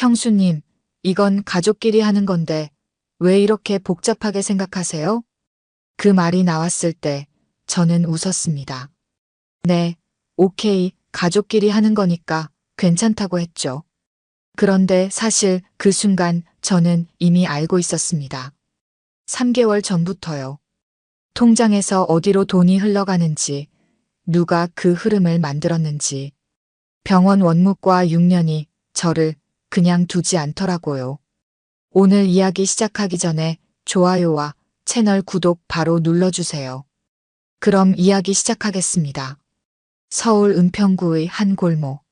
형수님, 이건 가족끼리 하는 건데 왜 이렇게 복잡하게 생각하세요? 그 말이 나왔을 때 저는 웃었습니다. 네, 오케이, 가족끼리 하는 거니까 괜찮다고 했죠. 그런데 사실 그 순간 저는 이미 알고 있었습니다. 3개월 전부터요. 통장에서 어디로 돈이 흘러가는지, 누가 그 흐름을 만들었는지, 병원 원무과 6년이 저를 그냥 두지 않더라고요. 오늘 이야기 시작하기 전에 좋아요와 채널 구독 바로 눌러주세요. 그럼 이야기 시작하겠습니다. 서울 은평구의 한 골목.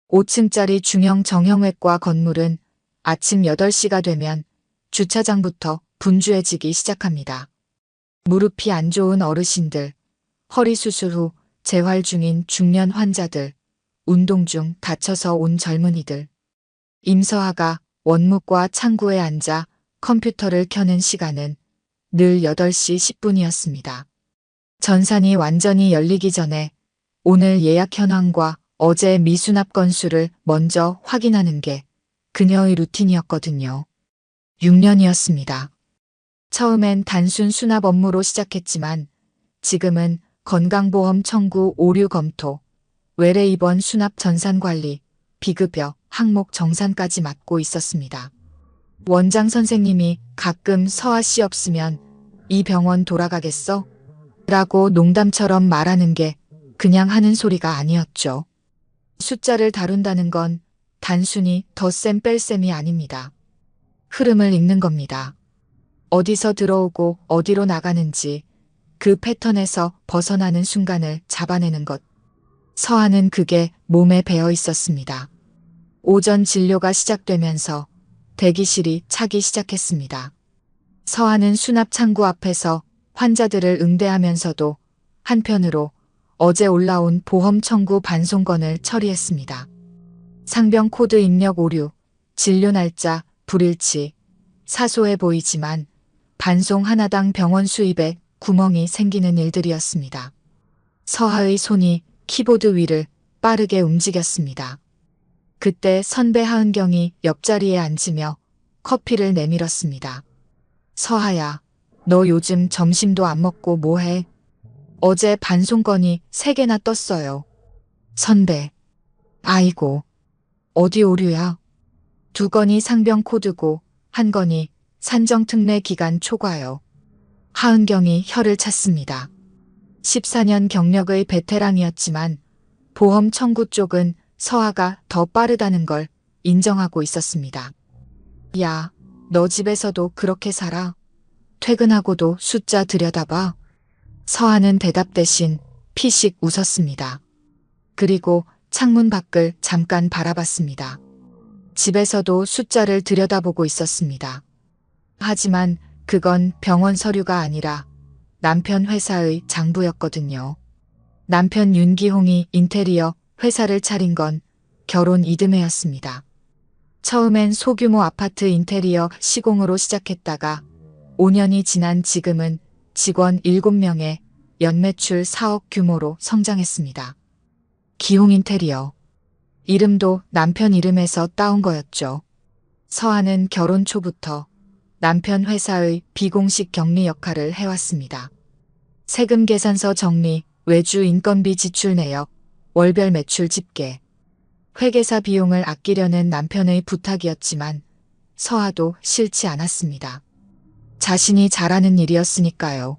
5층짜리 중형 정형외과 건물은 아침 8시가 되면 주차장부터 분주해지기 시작합니다. 무릎이 안 좋은 어르신들, 허리 수술 후 재활 중인 중년 환자들, 운동 중 다쳐서 온 젊은이들. 임서아가 원무과 창구에 앉아 컴퓨터를 켜는 시간은 늘 8시 10분이었습니다. 전산이 완전히 열리기 전에 오늘 예약 현황과 어제 미수납 건수를 먼저 확인하는 게 그녀의 루틴이었거든요. 6년이었습니다. 처음엔 단순 수납 업무로 시작했지만 지금은 건강보험 청구 오류 검토, 외래 입원 수납 전산 관리, 비급여, 항목 정산까지 맡고 있었습니다. 원장 선생님이 가끔 서아 씨 없으면 이 병원 돌아가겠어? 라고 농담처럼 말하는 게 그냥 하는 소리가 아니었죠. 숫자를 다룬다는 건 단순히 덧셈 뺄셈이 아닙니다. 흐름을 읽는 겁니다. 어디서 들어오고 어디로 나가는지 그 패턴에서 벗어나는 순간을 잡아내는 것. 서아는 그게 몸에 배어 있었습니다. 오전 진료가 시작되면서 대기실이 차기 시작했습니다. 서아는 수납 창구 앞에서 환자들을 응대하면서도 한편으로 어제 올라온 보험 청구 반송건을 처리했습니다. 상병 코드 입력 오류, 진료 날짜, 불일치, 사소해 보이지만 반송 하나당 병원 수입에 구멍이 생기는 일들이었습니다. 서아의 손이 키보드 위를 빠르게 움직였습니다. 그때 선배 하은경이 옆자리에 앉으며 커피를 내밀었습니다. 서아야, 너 요즘 점심도 안 먹고 뭐해? 어제 반송건이 3개나 떴어요. 선배. 아이고. 어디 오류야? 2건이 상병 코드고 1건이 산정특례 기간 초과요. 하은경이 혀를 찼습니다. 14년 경력의 베테랑이었지만 보험 청구 쪽은 서아가 더 빠르다는 걸 인정하고 있었습니다. 야, 너 집에서도 그렇게 살아? 퇴근하고도 숫자 들여다봐? 서아는 대답 대신 피식 웃었습니다. 그리고 창문 밖을 잠깐 바라봤습니다. 집에서도 숫자를 들여다보고 있었습니다. 하지만 그건 병원 서류가 아니라 남편 회사의 장부였거든요. 남편 윤기홍이 인테리어 회사를 차린 건 결혼 이듬해였습니다. 처음엔 소규모 아파트 인테리어 시공으로 시작했다가 5년이 지난 지금은 직원 7명에 연매출 4억 규모로 성장했습니다. 기홍 인테리어. 이름도 남편 이름에서 따온 거였죠. 서아는 결혼 초부터 남편 회사의 비공식 격리 역할을 해왔습니다. 세금 계산서 정리, 외주 인건비 지출 내역, 월별 매출 집계. 회계사 비용을 아끼려는 남편의 부탁이었지만 서아도 싫지 않았습니다. 자신이 잘하는 일이었으니까요.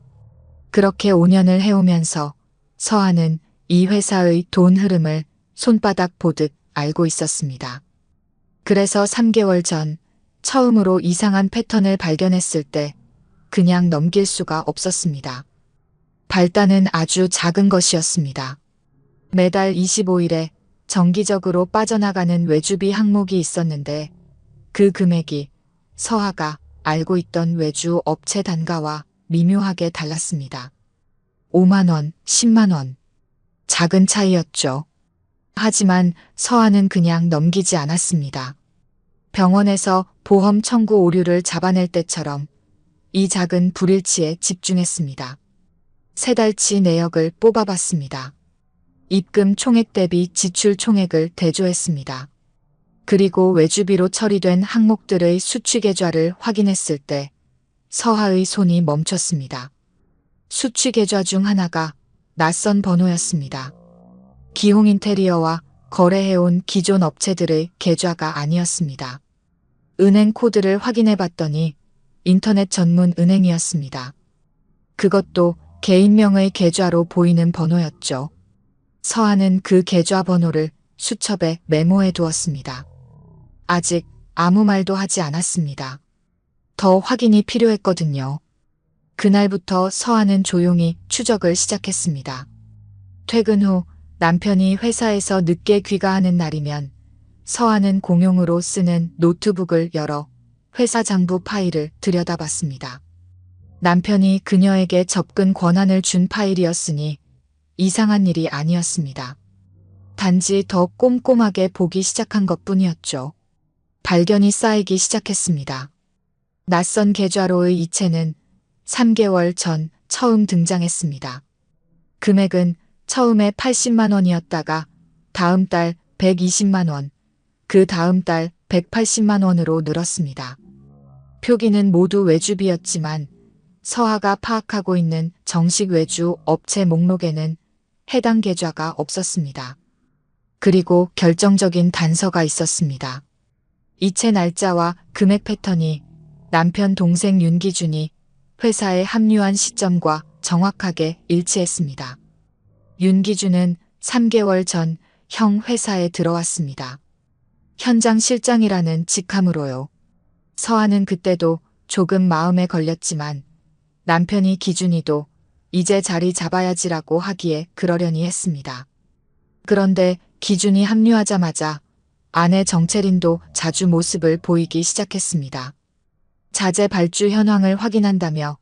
그렇게 5년을 해오면서 서아는 이 회사의 돈 흐름을 손바닥 보듯 알고 있었습니다. 그래서 3개월 전 처음으로 이상한 패턴을 발견했을 때 그냥 넘길 수가 없었습니다. 발단은 아주 작은 것이었습니다. 매달 25일에 정기적으로 빠져나가는 외주비 항목이 있었는데 그 금액이 서아가 알고 있던 외주 업체 단가와 미묘하게 달랐습니다. 5만 원, 10만 원. 작은 차이였죠. 하지만 서아는 그냥 넘기지 않았습니다. 병원에서 보험 청구 오류를 잡아낼 때처럼 이 작은 불일치에 집중했습니다. 3달치 내역을 뽑아봤습니다. 입금 총액 대비 지출 총액을 대조했습니다. 그리고 외주비로 처리된 항목들의 수취 계좌를 확인했을 때 서하의 손이 멈췄습니다. 수취 계좌 중 하나가 낯선 번호였습니다. 기홍 인테리어와 거래해온 기존 업체들의 계좌가 아니었습니다. 은행 코드를 확인해 봤더니 인터넷 전문 은행이었습니다. 그것도 개인명의 계좌로 보이는 번호였죠. 서하는 그 계좌 번호를 수첩에 메모해 두었습니다. 아직 아무 말도 하지 않았습니다. 더 확인이 필요했거든요. 그날부터 서하는 조용히 추적을 시작했습니다. 퇴근 후 남편이 회사에서 늦게 귀가하는 날이면 서하는 공용으로 쓰는 노트북을 열어 회사 장부 파일을 들여다봤습니다. 남편이 그녀에게 접근 권한을 준 파일이었으니 이상한 일이 아니었습니다. 단지 더 꼼꼼하게 보기 시작한 것뿐이었죠. 발견이 쌓이기 시작했습니다. 낯선 계좌로의 이체는 3개월 전 처음 등장했습니다. 금액은 처음에 80만 원이었다가 다음 달 120만 원, 그 다음 달 180만 원으로 늘었습니다. 표기는 모두 외주비였지만 서하가 파악하고 있는 정식 외주 업체 목록에는 해당 계좌가 없었습니다. 그리고 결정적인 단서가 있었습니다. 이체 날짜와 금액 패턴이 남편 동생 윤기준이 회사에 합류한 시점과 정확하게 일치했습니다. 윤기준은 3개월 전 형 회사에 들어왔습니다. 현장 실장이라는 직함으로요. 서하는 그때도 조금 마음에 걸렸지만 남편이 기준이도 이제 자리 잡아야지라고 하기에 그러려니 했습니다. 그런데 기준이 합류하자마자 아내 정채린도 자주 모습을 보이기 시작했습니다. 자재 발주 현황을 확인한다며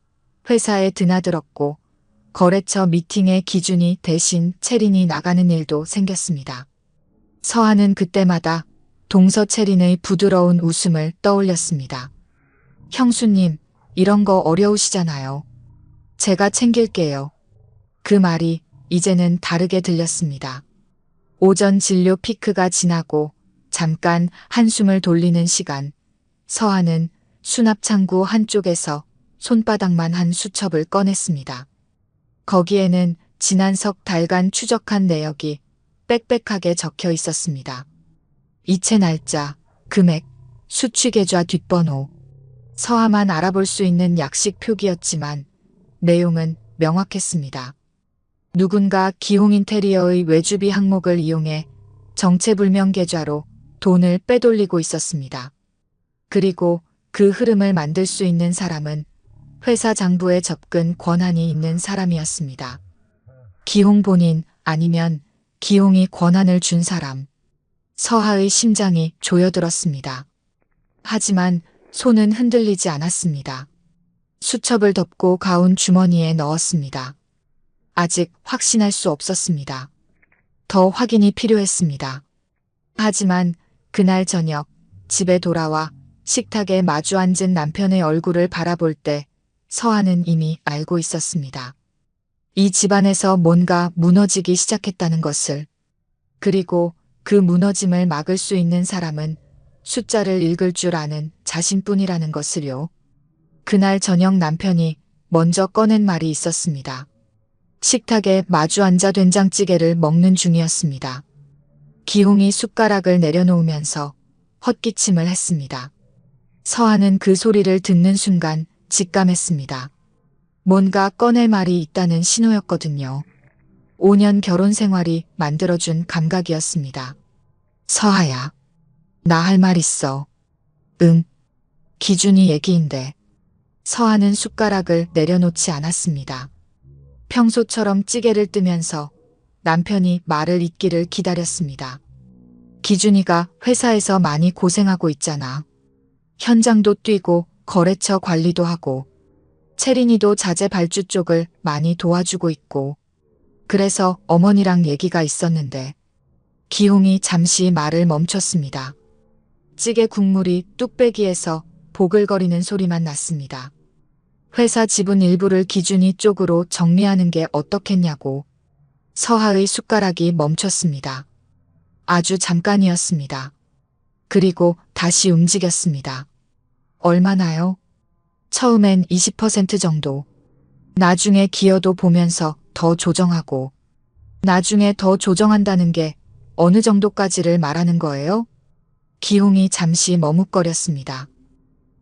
회사에 드나들었고 거래처 미팅에 기준이 대신 채린이 나가는 일도 생겼습니다. 서하는 그때마다 동서 채린의 부드러운 웃음을 떠올렸습니다. 형수님, 이런 거 어려우시잖아요. 제가 챙길게요. 그 말이 이제는 다르게 들렸습니다. 오전 진료 피크가 지나고 잠깐 한숨을 돌리는 시간, 서하는 수납창구 한쪽에서 손바닥만 한 수첩을 꺼냈습니다. 거기에는 지난 석 달간 추적한 내역이 빽빽하게 적혀 있었습니다. 이체 날짜, 금액, 수취 계좌 뒷번호. 서하만 알아볼 수 있는 약식 표기였지만 내용은 명확했습니다. 누군가 기홍 인테리어의 외주비 항목을 이용해 정체불명 계좌로 돈을 빼돌리고 있었습니다. 그리고 그 흐름을 만들 수 있는 사람은 회사 장부에 접근 권한이 있는 사람이었습니다. 기홍 본인 아니면 기홍이 권한을 준 사람. 서하의 심장이 조여들었습니다. 하지만 손은 흔들리지 않았습니다. 수첩을 덮고 가운 주머니에 넣었습니다. 아직 확신할 수 없었습니다. 더 확인이 필요했습니다. 하지만 그날 저녁 집에 돌아와 식탁에 마주 앉은 남편의 얼굴을 바라볼 때 서하는 이미 알고 있었습니다. 이 집안에서 뭔가 무너지기 시작했다는 것을. 그리고 그 무너짐을 막을 수 있는 사람은 숫자를 읽을 줄 아는 자신뿐이라는 것을요. 그날 저녁 남편이 먼저 꺼낸 말이 있었습니다. 식탁에 마주 앉아 된장찌개를 먹는 중이었습니다. 기홍이 숟가락을 내려놓으면서 헛기침을 했습니다. 서하는 그 소리를 듣는 순간 직감했습니다. 뭔가 꺼낼 말이 있다는 신호였거든요. 5년 결혼 생활이 만들어준 감각이었습니다. 서하야, 나 할 말 있어. 응. 기준이 얘기인데. 서하는 숟가락을 내려놓지 않았습니다. 평소처럼 찌개를 뜨면서 남편이 말을 잇기를 기다렸습니다. 기준이가 회사에서 많이 고생하고 있잖아. 현장도 뛰고 거래처 관리도 하고 채린이도 자재 발주 쪽을 많이 도와주고 있고 그래서 어머니랑 얘기가 있었는데 기홍이 잠시 말을 멈췄습니다. 찌개 국물이 뚝배기에서 보글거리는 소리만 났습니다. 회사 지분 일부를 기준이 쪽으로 정리하는 게 어떻겠냐고. 서하의 숟가락이 멈췄습니다. 아주 잠깐이었습니다. 그리고 다시 움직였습니다. 얼마나요? 처음엔 20% 정도. 나중에 기여도 보면서 더 조정하고. 나중에 더 조정한다는 게 어느 정도까지를 말하는 거예요? 기홍이 잠시 머뭇거렸습니다.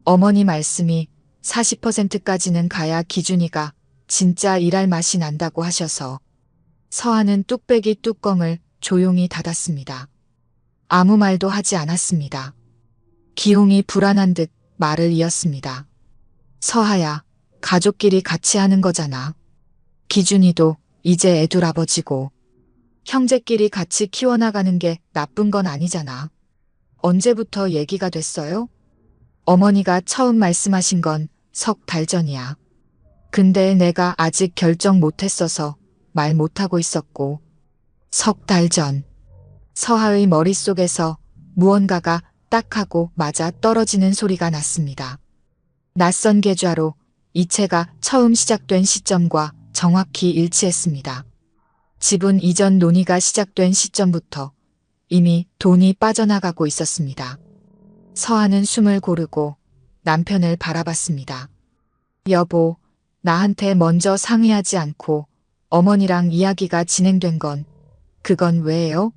어머니 말씀이 40%까지는 가야 기준이가 진짜 일할 맛이 난다고 하셔서. 서하는 뚝배기 뚜껑을 조용히 닫았습니다. 아무 말도 하지 않았습니다. 기홍이 불안한 듯 말을 이었습니다. 서하야, 가족끼리 같이 하는 거잖아. 기준이도 이제 애둘 아버지고. 형제끼리 같이 키워나가는 게 나쁜 건 아니잖아. 언제부터 얘기가 됐어요? 어머니가 처음 말씀하신 건 석 달 전이야. 근데 내가 아직 결정 못했어서 말 못하고 있었고. 석 달 전. 서하의 머릿속에서 무언가가 딱 하고 맞아 떨어지는 소리가 났습니다. 낯선 계좌로 이체가 처음 시작된 시점과 정확히 일치했습니다. 지분 이전 논의가 시작된 시점부터 이미 돈이 빠져나가고 있었습니다. 서하는 숨을 고르고 남편을 바라봤습니다. 여보, 나한테 먼저 상의하지 않고 어머니랑 이야기가 진행된 건 그건 왜요?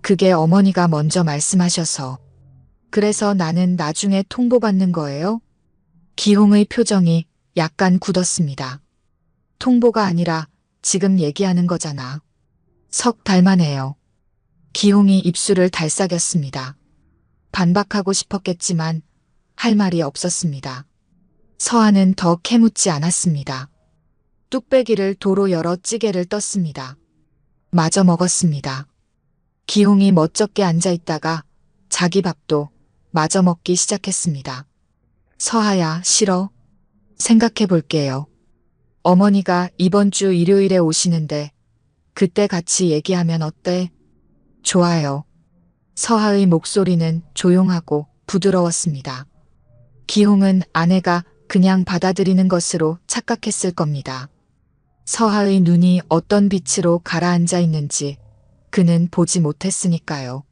그게 어머니가 먼저 말씀하셔서. 그래서 나는 나중에 통보받는 거예요? 기홍의 표정이 약간 굳었습니다. 통보가 아니라 지금 얘기하는 거잖아. 석 달만 해요. 기홍이 입술을 달싹였습니다. 반박하고 싶었겠지만 할 말이 없었습니다. 서하는 더 캐묻지 않았습니다. 뚝배기를 도로 열어 찌개를 떴습니다. 마저 먹었습니다. 기홍이 멋쩍게 앉아있다가 자기 밥도 마저 먹기 시작했습니다. 서하야, 싫어? 생각해 볼게요. 어머니가 이번 주 일요일에 오시는데 그때 같이 얘기하면 어때? 좋아요. 서하의 목소리는 조용하고 부드러웠습니다. 기홍은 아내가 그냥 받아들이는 것으로 착각했을 겁니다. 서하의 눈이 어떤 빛으로 가라앉아 있는지 그는 보지 못했으니까요.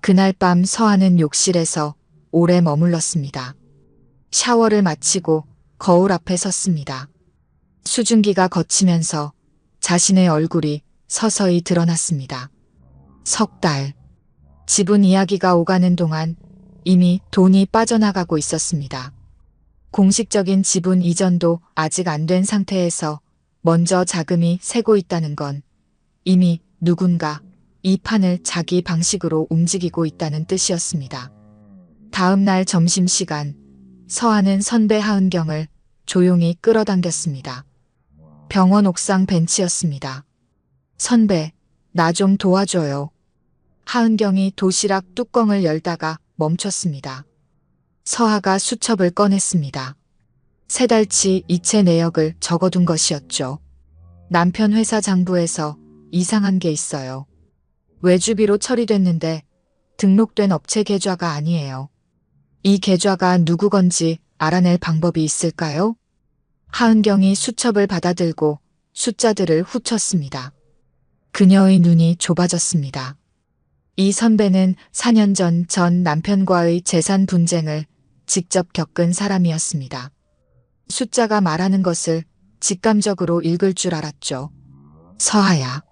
그날 밤 서하는 욕실에서 오래 머물렀습니다. 샤워를 마치고 거울 앞에 섰습니다. 수증기가 거치면서 자신의 얼굴이 서서히 드러났습니다. 석 달. 지분 이야기가 오가는 동안 이미 돈이 빠져나가고 있었습니다. 공식적인 지분 이전도 아직 안 된 상태에서 먼저 자금이 새고 있다는 건 이미 누군가 이 판을 자기 방식으로 움직이고 있다는 뜻이었습니다. 다음 날 점심시간, 서하는 선배 하은경을 조용히 끌어당겼습니다. 병원 옥상 벤치였습니다. 선배, 나 좀 도와줘요. 하은경이 도시락 뚜껑을 열다가 멈췄습니다. 서하가 수첩을 꺼냈습니다. 3달치 이체 내역을 적어둔 것이었죠. 남편 회사 장부에서 이상한 게 있어요. 외주비로 처리됐는데 등록된 업체 계좌가 아니에요. 이 계좌가 누구 건지 알아낼 방법이 있을까요? 하은경이 수첩을 받아들고 숫자들을 훑었습니다. 그녀의 눈이 좁아졌습니다. 이 선배는 4년 전 남편과의 재산 분쟁을 직접 겪은 사람이었습니다. 숫자가 말하는 것을 직감적으로 읽을 줄 알았죠. 서하야,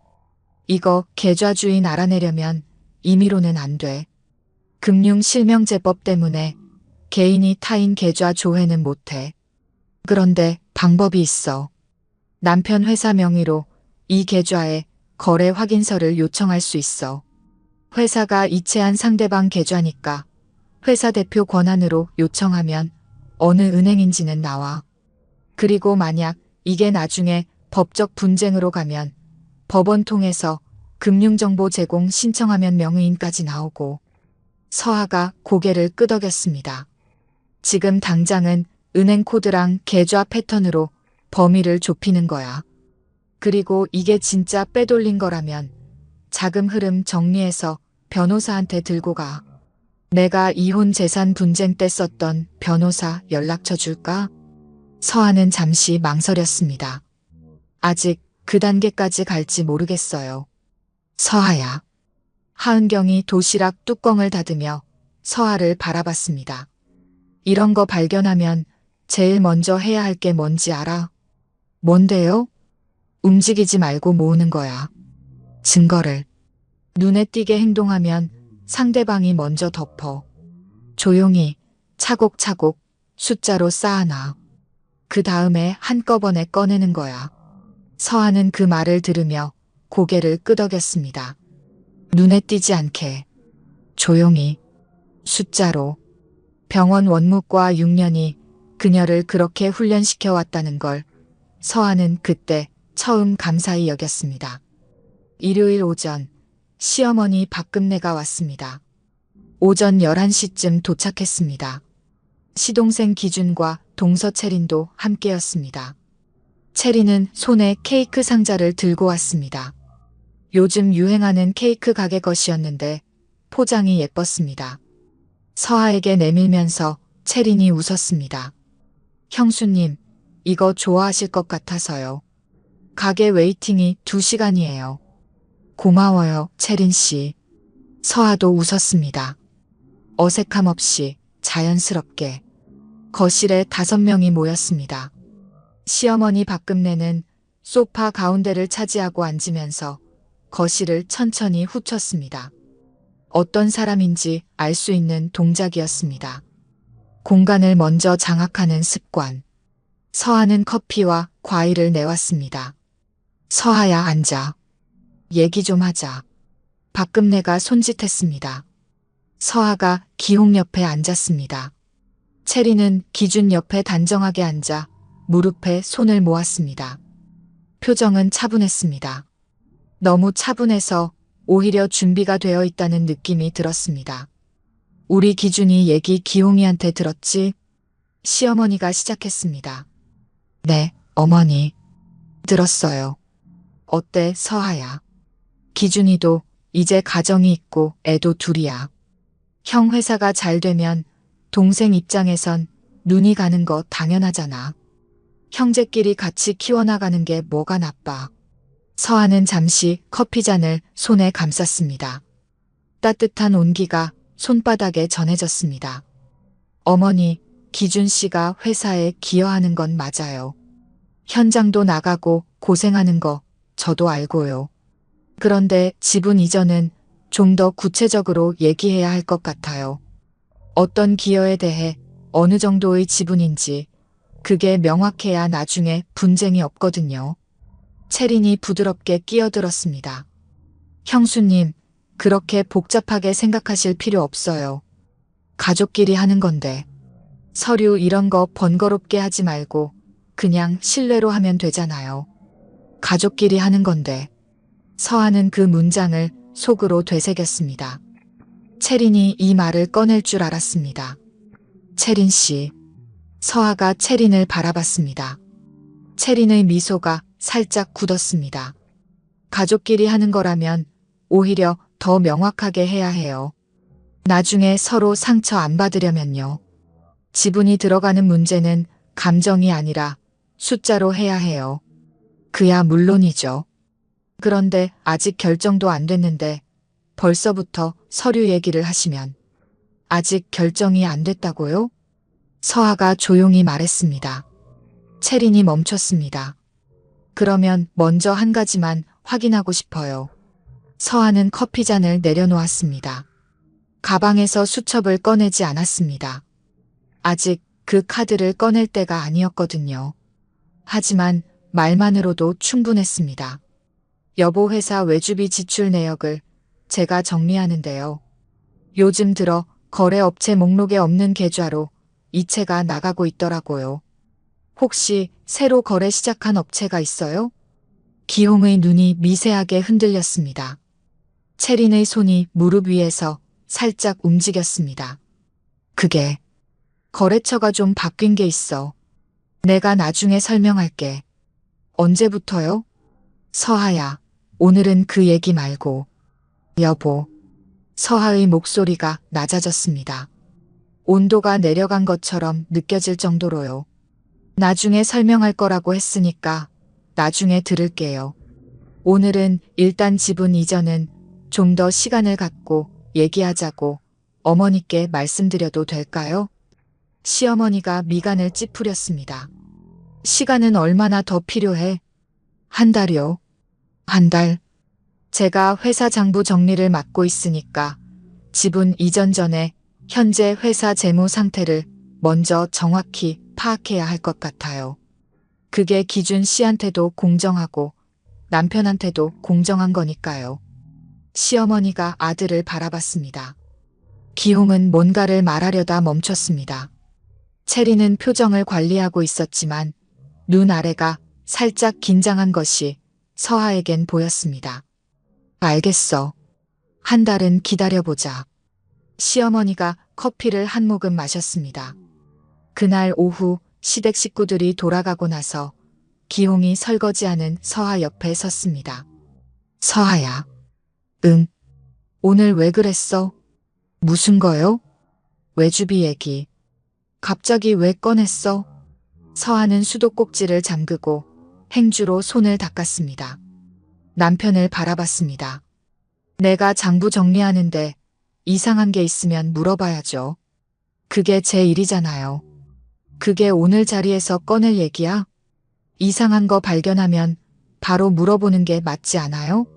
이거 계좌 주인 알아내려면 임의로는 안 돼. 금융실명제법 때문에 개인이 타인 계좌 조회는 못해. 그런데 방법이 있어. 남편 회사 명의로 이 계좌에 거래 확인서를 요청할 수 있어. 회사가 이체한 상대방 계좌니까 회사 대표 권한으로 요청하면 어느 은행인지는 나와. 그리고 만약 이게 나중에 법적 분쟁으로 가면 법원 통해서 금융정보 제공 신청하면 명의인까지 나오고. 서하가 고개를 끄덕였습니다. 지금 당장은 은행 코드랑 계좌 패턴으로 범위를 좁히는 거야. 그리고 이게 진짜 빼돌린 거라면 자금 흐름 정리해서 변호사한테 들고 가. 내가 이혼 재산 분쟁 때 썼던 변호사 연락처 줄까? 서하는 잠시 망설였습니다. 아직 그 단계까지 갈지 모르겠어요. 서하야. 하은경이 도시락 뚜껑을 닫으며 서아를 바라봤습니다. 이런 거 발견하면 제일 먼저 해야 할 게 뭔지 알아? 뭔데요? 움직이지 말고 모으는 거야. 증거를. 눈에 띄게 행동하면 상대방이 먼저 덮어. 조용히 차곡차곡 숫자로 쌓아놔. 그 다음에 한꺼번에 꺼내는 거야. 서아는 그 말을 들으며 고개를 끄덕였습니다. 눈에 띄지 않게. 조용히. 숫자로. 병원 원무과 6년이 그녀를 그렇게 훈련시켜 왔다는 걸 서아는 그때 처음 감사히 여겼습니다. 일요일 오전 시어머니 박금내가 왔습니다. 오전 11시쯤 도착했습니다. 시동생 기준과 동서 채린도 함께였습니다. 채린은 손에 케이크 상자를 들고 왔습니다. 요즘 유행하는 케이크 가게 것이었는데 포장이 예뻤습니다. 서아에게 내밀면서 채린이 웃었습니다. 형수님, 이거 좋아하실 것 같아서요. 가게 웨이팅이 2시간이에요. 고마워요, 채린 씨. 서아도 웃었습니다. 어색함 없이 자연스럽게. 거실에 5명이 모였습니다. 시어머니 박금내는 소파 가운데를 차지하고 앉으면서 거실을 천천히 훑었습니다. 어떤 사람인지 알 수 있는 동작이었습니다. 공간을 먼저 장악하는 습관. 서아는 커피와 과일을 내왔습니다. 서아야, 앉아. 얘기 좀 하자. 박금내가 손짓했습니다. 서아가 기홍 옆에 앉았습니다. 채리는 기준 옆에 단정하게 앉아 무릎에 손을 모았습니다. 표정은 차분했습니다. 너무 차분해서 오히려 준비가 되어 있다는 느낌이 들었습니다. 우리 기준이 얘기 기홍이한테 들었지? 시어머니가 시작했습니다. 네, 어머니. 들었어요. 어때, 서아야? 기준이도 이제 가정이 있고 애도 둘이야. 형 회사가 잘 되면 동생 입장에선 눈이 가는 거 당연하잖아. 형제끼리 같이 키워나가는 게 뭐가 나빠. 서아는 잠시 커피잔을 손에 감쌌습니다. 따뜻한 온기가 손바닥에 전해졌습니다. 어머니, 기준 씨가 회사에 기여하는 건 맞아요. 현장도 나가고 고생하는 거 저도 알고요. 그런데 지분 이전은 좀 더 구체적으로 얘기해야 할 것 같아요. 어떤 기여에 대해 어느 정도의 지분인지 그게 명확해야 나중에 분쟁이 없거든요. 채린이 부드럽게 끼어들었습니다. 형수님, 그렇게 복잡하게 생각하실 필요 없어요. 가족끼리 하는 건데. 서류 이런 거 번거롭게 하지 말고 그냥 실내로 하면 되잖아요. 가족끼리 하는 건데. 서아는 그 문장을 속으로 되새겼습니다. 채린이 이 말을 꺼낼 줄 알았습니다. 채린 씨. 서아가 채린을 바라봤습니다. 채린의 미소가 살짝 굳었습니다. 가족끼리 하는 거라면 오히려 더 명확하게 해야 해요. 나중에 서로 상처 안 받으려면요. 지분이 들어가는 문제는 감정이 아니라 숫자로 해야 해요. 그야 물론이죠. 그런데 아직 결정도 안 됐는데 벌써부터 서류 얘기를 하시면 아직 결정이 안 됐다고요? 서아가 조용히 말했습니다. 채린이 멈췄습니다. 그러면 먼저 한 가지만 확인하고 싶어요. 서아는 커피잔을 내려놓았습니다. 가방에서 수첩을 꺼내지 않았습니다. 아직 그 카드를 꺼낼 때가 아니었거든요. 하지만 말만으로도 충분했습니다. 여보 회사 외주비 지출 내역을 제가 정리하는데요. 요즘 들어 거래업체 목록에 없는 계좌로 이체가 나가고 있더라고요. 혹시 새로 거래 시작한 업체가 있어요? 기홍의 눈이 미세하게 흔들렸습니다. 채린의 손이 무릎 위에서 살짝 움직였습니다. 그게 거래처가 좀 바뀐 게 있어. 내가 나중에 설명할게. 언제부터요? 서아야, 오늘은 그 얘기 말고. 여보. 서아의 목소리가 낮아졌습니다. 온도가 내려간 것처럼 느껴질 정도로요. 나중에 설명할 거라고 했으니까 나중에 들을게요. 오늘은 일단 지분 이전은 좀 더 시간을 갖고 얘기하자고 어머니께 말씀드려도 될까요? 시어머니가 미간을 찌푸렸습니다. 시간은 얼마나 더 필요해? 한 달요. 한 달. 제가 회사 장부 정리를 맡고 있으니까 지분 이전 전에 현재 회사 재무 상태를 먼저 정확히 파악해야 할 것 같아요. 그게 기준 씨한테도 공정하고 남편한테도 공정한 거니까요. 시어머니가 아들을 바라봤습니다. 기홍은 뭔가를 말하려다 멈췄습니다. 체리는 표정을 관리하고 있었지만 눈 아래가 살짝 긴장한 것이 서하에겐 보였습니다. 알겠어. 한 달은 기다려보자. 시어머니가 커피를 한 모금 마셨습니다. 그날 오후 시댁 식구들이 돌아가고 나서 기홍이 설거지하는 서하 옆에 섰습니다. 서하야. 응. 오늘 왜 그랬어? 무슨 거요? 외주비 얘기. 갑자기 왜 꺼냈어? 서하는 수도꼭지를 잠그고 행주로 손을 닦았습니다. 남편을 바라봤습니다. 내가 장부 정리하는데 이상한 게 있으면 물어봐야죠. 그게 제 일이잖아요. 그게 오늘 자리에서 꺼낼 얘기야? 이상한 거 발견하면 바로 물어보는 게 맞지 않아요?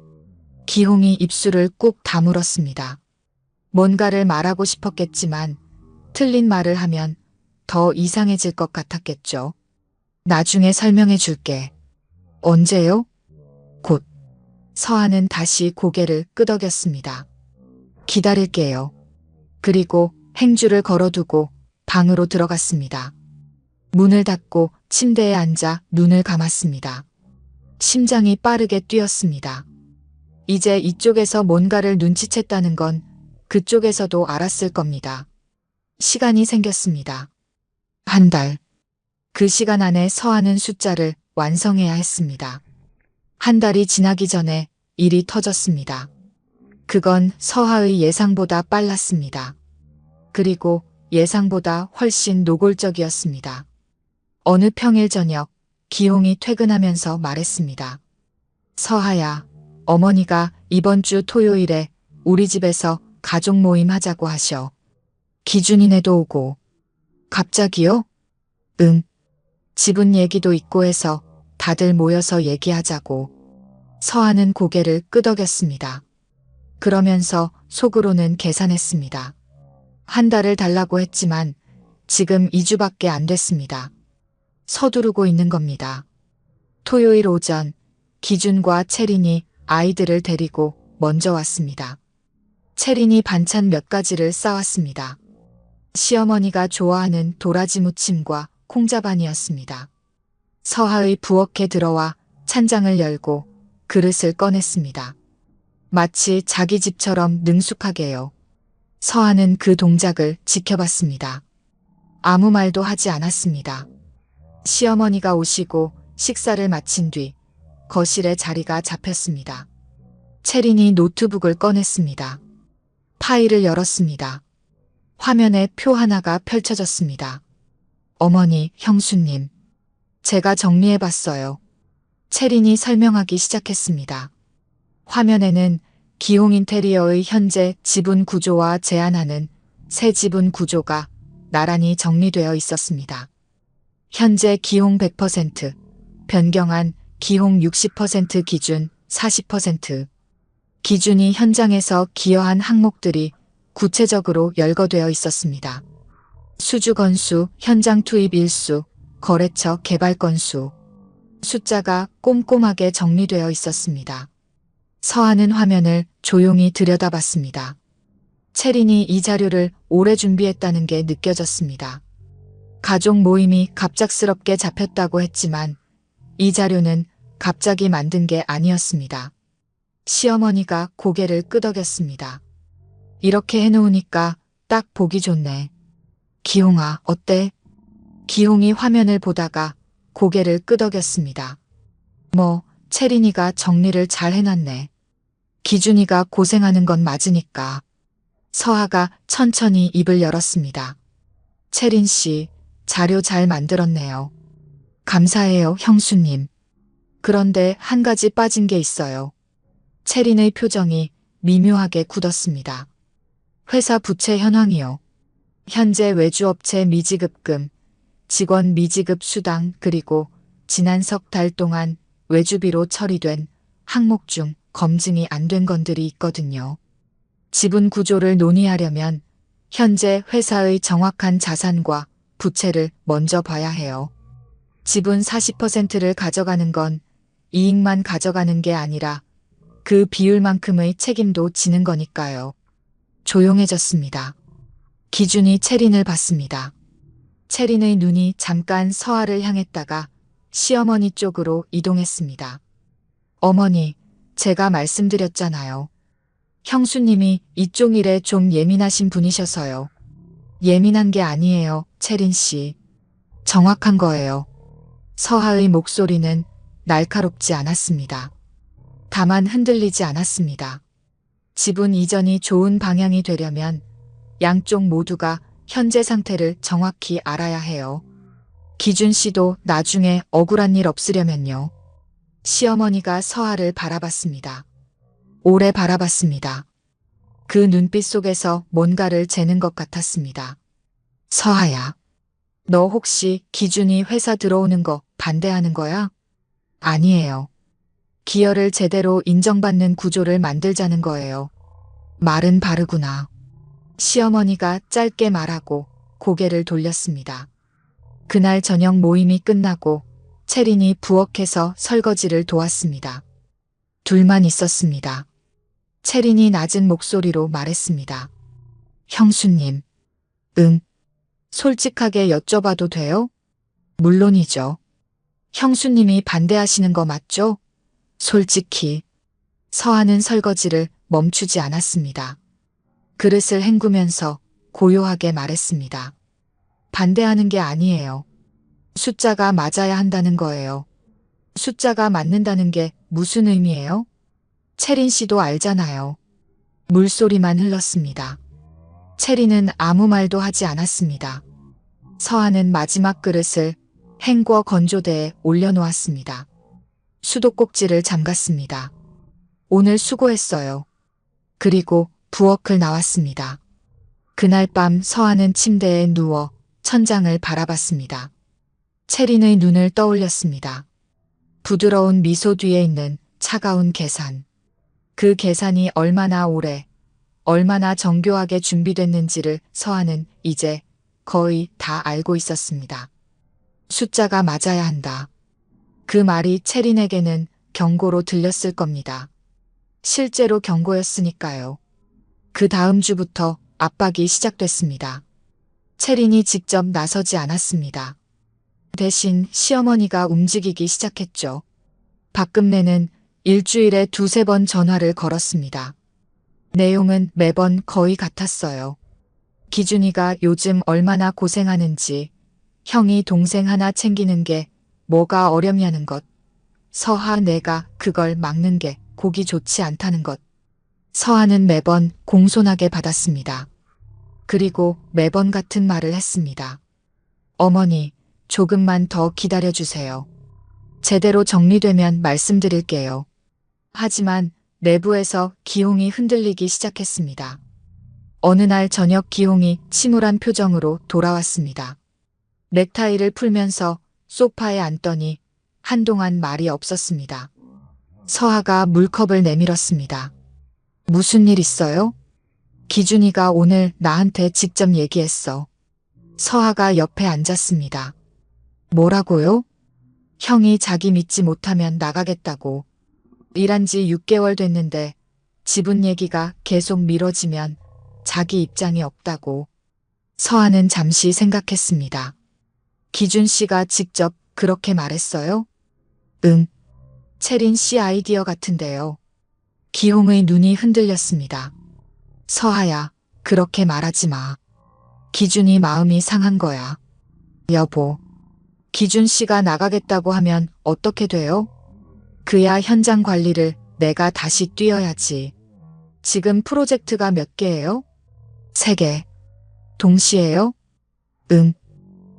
기홍이 입술을 꾹 다물었습니다. 뭔가를 말하고 싶었겠지만 틀린 말을 하면 더 이상해질 것 같았겠죠. 나중에 설명해 줄게. 언제요? 곧. 서하는 다시 고개를 끄덕였습니다. 기다릴게요. 그리고 행주를 걸어두고 방으로 들어갔습니다. 문을 닫고 침대에 앉아 눈을 감았습니다. 심장이 빠르게 뛰었습니다. 이제 이쪽에서 뭔가를 눈치챘다는 건 그쪽에서도 알았을 겁니다. 시간이 생겼습니다. 한 달. 그 시간 안에 서하는 숫자를 완성해야 했습니다. 한 달이 지나기 전에 일이 터졌습니다. 그건 서하의 예상보다 빨랐습니다. 그리고 예상보다 훨씬 노골적이었습니다. 어느 평일 저녁 기홍이 퇴근하면서 말했습니다. 서하야, 어머니가 이번 주 토요일에 우리 집에서 가족 모임 하자고 하셔. 기준이네도 오고. 갑자기요? 응. 지분 얘기도 있고 해서 다들 모여서 얘기하자고. 서하는 고개를 끄덕였습니다. 그러면서 속으로는 계산했습니다. 한 달을 달라고 했지만 지금 2주밖에 안 됐습니다. 서두르고 있는 겁니다. 토요일 오전 기준과 채린이 아이들을 데리고 먼저 왔습니다. 채린이 반찬 몇 가지를 싸왔습니다. 시어머니가 좋아하는 도라지 무침과 콩자반이었습니다. 서하의 부엌에 들어와 찬장을 열고 그릇을 꺼냈습니다. 마치 자기 집처럼 능숙하게요. 서하는 그 동작을 지켜봤습니다. 아무 말도 하지 않았습니다. 시어머니가 오시고 식사를 마친 뒤 거실에 자리가 잡혔습니다. 채린이 노트북을 꺼냈습니다. 파일을 열었습니다. 화면에 표 하나가 펼쳐졌습니다. 어머니, 형수님. 제가 정리해봤어요. 채린이 설명하기 시작했습니다. 화면에는 기홍 인테리어의 현재 지분 구조와 제안하는 새 지분 구조가 나란히 정리되어 있었습니다. 현재 기홍 100%, 변경한 기홍 60% 기준 40%, 기준이 현장에서 기여한 항목들이 구체적으로 열거되어 있었습니다. 수주 건수, 현장 투입 일수, 거래처 개발 건수, 숫자가 꼼꼼하게 정리되어 있었습니다. 서하는 화면을 조용히 들여다봤습니다. 채린이 이 자료를 오래 준비했다는 게 느껴졌습니다. 가족 모임이 갑작스럽게 잡혔다고 했지만 이 자료는 갑자기 만든 게 아니었습니다. 시어머니가 고개를 끄덕였습니다. 이렇게 해놓으니까 딱 보기 좋네. 기홍아, 어때? 기홍이 화면을 보다가 고개를 끄덕였습니다. 뭐, 채린이가 정리를 잘 해놨네. 기준이가 고생하는 건 맞으니까. 서하가 천천히 입을 열었습니다. 채린 씨, 자료 잘 만들었네요. 감사해요, 형수님. 그런데 한 가지 빠진 게 있어요. 채린의 표정이 미묘하게 굳었습니다. 회사 부채 현황이요. 현재 외주업체 미지급금, 직원 미지급 수당 그리고 지난 석 달 동안 외주비로 처리된 항목 중 검증이 안 된 건들이 있거든요. 지분 구조를 논의하려면 현재 회사의 정확한 자산과 부채를 먼저 봐야 해요. 지분 40%를 가져가는 건 이익만 가져가는 게 아니라 그 비율만큼의 책임도 지는 거니까요. 조용해졌습니다. 기준이 채린을 봤습니다. 채린의 눈이 잠깐 서아를 향했다가 시어머니 쪽으로 이동했습니다. 어머니, 제가 말씀드렸잖아요. 형수님이 이쪽 일에 좀 예민하신 분이셔서요. 예민한 게 아니에요, 채린 씨. 정확한 거예요. 서아의 목소리는 날카롭지 않았습니다. 다만 흔들리지 않았습니다. 지분 이전이 좋은 방향이 되려면 양쪽 모두가 현재 상태를 정확히 알아야 해요. 기준 씨도 나중에 억울한 일 없으려면요. 시어머니가 서아를 바라봤습니다. 오래 바라봤습니다. 그 눈빛 속에서 뭔가를 재는 것 같았습니다. 서아야, 너 혹시 기준이 회사 들어오는 거 반대하는 거야? 아니에요. 기여를 제대로 인정받는 구조를 만들자는 거예요. 말은 바르구나. 시어머니가 짧게 말하고 고개를 돌렸습니다. 그날 저녁 모임이 끝나고 채린이 부엌에서 설거지를 도왔습니다. 둘만 있었습니다. 채린이 낮은 목소리로 말했습니다. 형수님, 솔직하게 여쭤봐도 돼요? 물론이죠. 형수님이 반대하시는 거 맞죠? 솔직히. 서아는 설거지를 멈추지 않았습니다. 그릇을 헹구면서 고요하게 말했습니다. 반대하는 게 아니에요. 숫자가 맞아야 한다는 거예요. 숫자가 맞는다는 게 무슨 의미예요? 채린 씨도 알잖아요. 물소리만 흘렀습니다. 채린은 아무 말도 하지 않았습니다. 서아는 마지막 그릇을 헹궈 건조대에 올려놓았습니다. 수도꼭지를 잠갔습니다. 오늘 수고했어요. 그리고 부엌을 나왔습니다. 그날 밤 서아는 침대에 누워 천장을 바라봤습니다. 채린의 눈을 떠올렸습니다. 부드러운 미소 뒤에 있는 차가운 계산. 그 계산이 얼마나 오래, 얼마나 정교하게 준비됐는지를 서아는 이제 거의 다 알고 있었습니다. 숫자가 맞아야 한다. 그 말이 채린에게는 경고로 들렸을 겁니다. 실제로 경고였으니까요. 그 다음 주부터 압박이 시작됐습니다. 채린이 직접 나서지 않았습니다. 대신 시어머니가 움직이기 시작했죠. 박금래는 일주일에 2~3번 전화를 걸었습니다. 내용은 매번 거의 같았어요. 기준이가 요즘 얼마나 고생하는지, 형이 동생 하나 챙기는 게 뭐가 어렵냐는 것, 서하 내가 그걸 막는 게 보기 좋지 않다는 것. 서하는 매번 공손하게 받았습니다. 그리고 매번 같은 말을 했습니다. 어머니, 조금만 더 기다려주세요. 제대로 정리되면 말씀드릴게요. 하지만 내부에서 기홍이 흔들리기 시작했습니다. 어느 날 저녁 기홍이 침울한 표정으로 돌아왔습니다. 넥타이를 풀면서 소파에 앉더니 한동안 말이 없었습니다. 서하가 물컵을 내밀었습니다. 무슨 일 있어요? 기준이가 오늘 나한테 직접 얘기했어. 서하가 옆에 앉았습니다. 뭐라고요? 형이 자기 믿지 못하면 나가겠다고. 일한 지 6개월 됐는데 지분 얘기가 계속 미뤄지면 자기 입장이 없다고. 서하는 잠시 생각했습니다. 기준 씨가 직접 그렇게 말했어요? 응. 채린 씨 아이디어 같은데요. 기홍의 눈이 흔들렸습니다. 서하야, 그렇게 말하지 마. 기준이 마음이 상한 거야. 여보, 기준 씨가 나가겠다고 하면 어떻게 돼요? 그야 현장 관리를 내가 다시 뛰어야지. 지금 프로젝트가 몇 개예요? 3개. 동시에요? 응.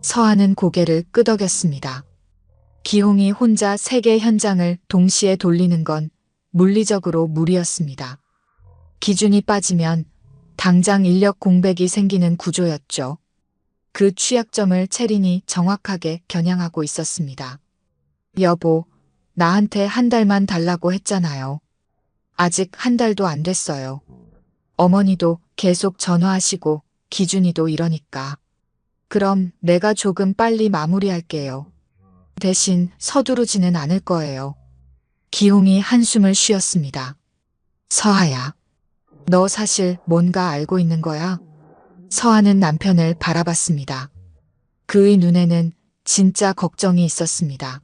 서하는 고개를 끄덕였습니다. 기홍이 혼자 3개 현장을 동시에 돌리는 건 물리적으로 무리였습니다. 기준이 빠지면 당장 인력 공백이 생기는 구조였죠. 그 취약점을 채린이 정확하게 겨냥하고 있었습니다. 여보, 나한테 한 달만 달라고 했잖아요. 아직 한 달도 안 됐어요. 어머니도 계속 전화하시고 기준이도 이러니까. 그럼 내가 조금 빨리 마무리할게요. 대신 서두르지는 않을 거예요. 기홍이 한숨을 쉬었습니다. 서하야, 너 사실 뭔가 알고 있는 거야? 서하는 남편을 바라봤습니다. 그의 눈에는 진짜 걱정이 있었습니다.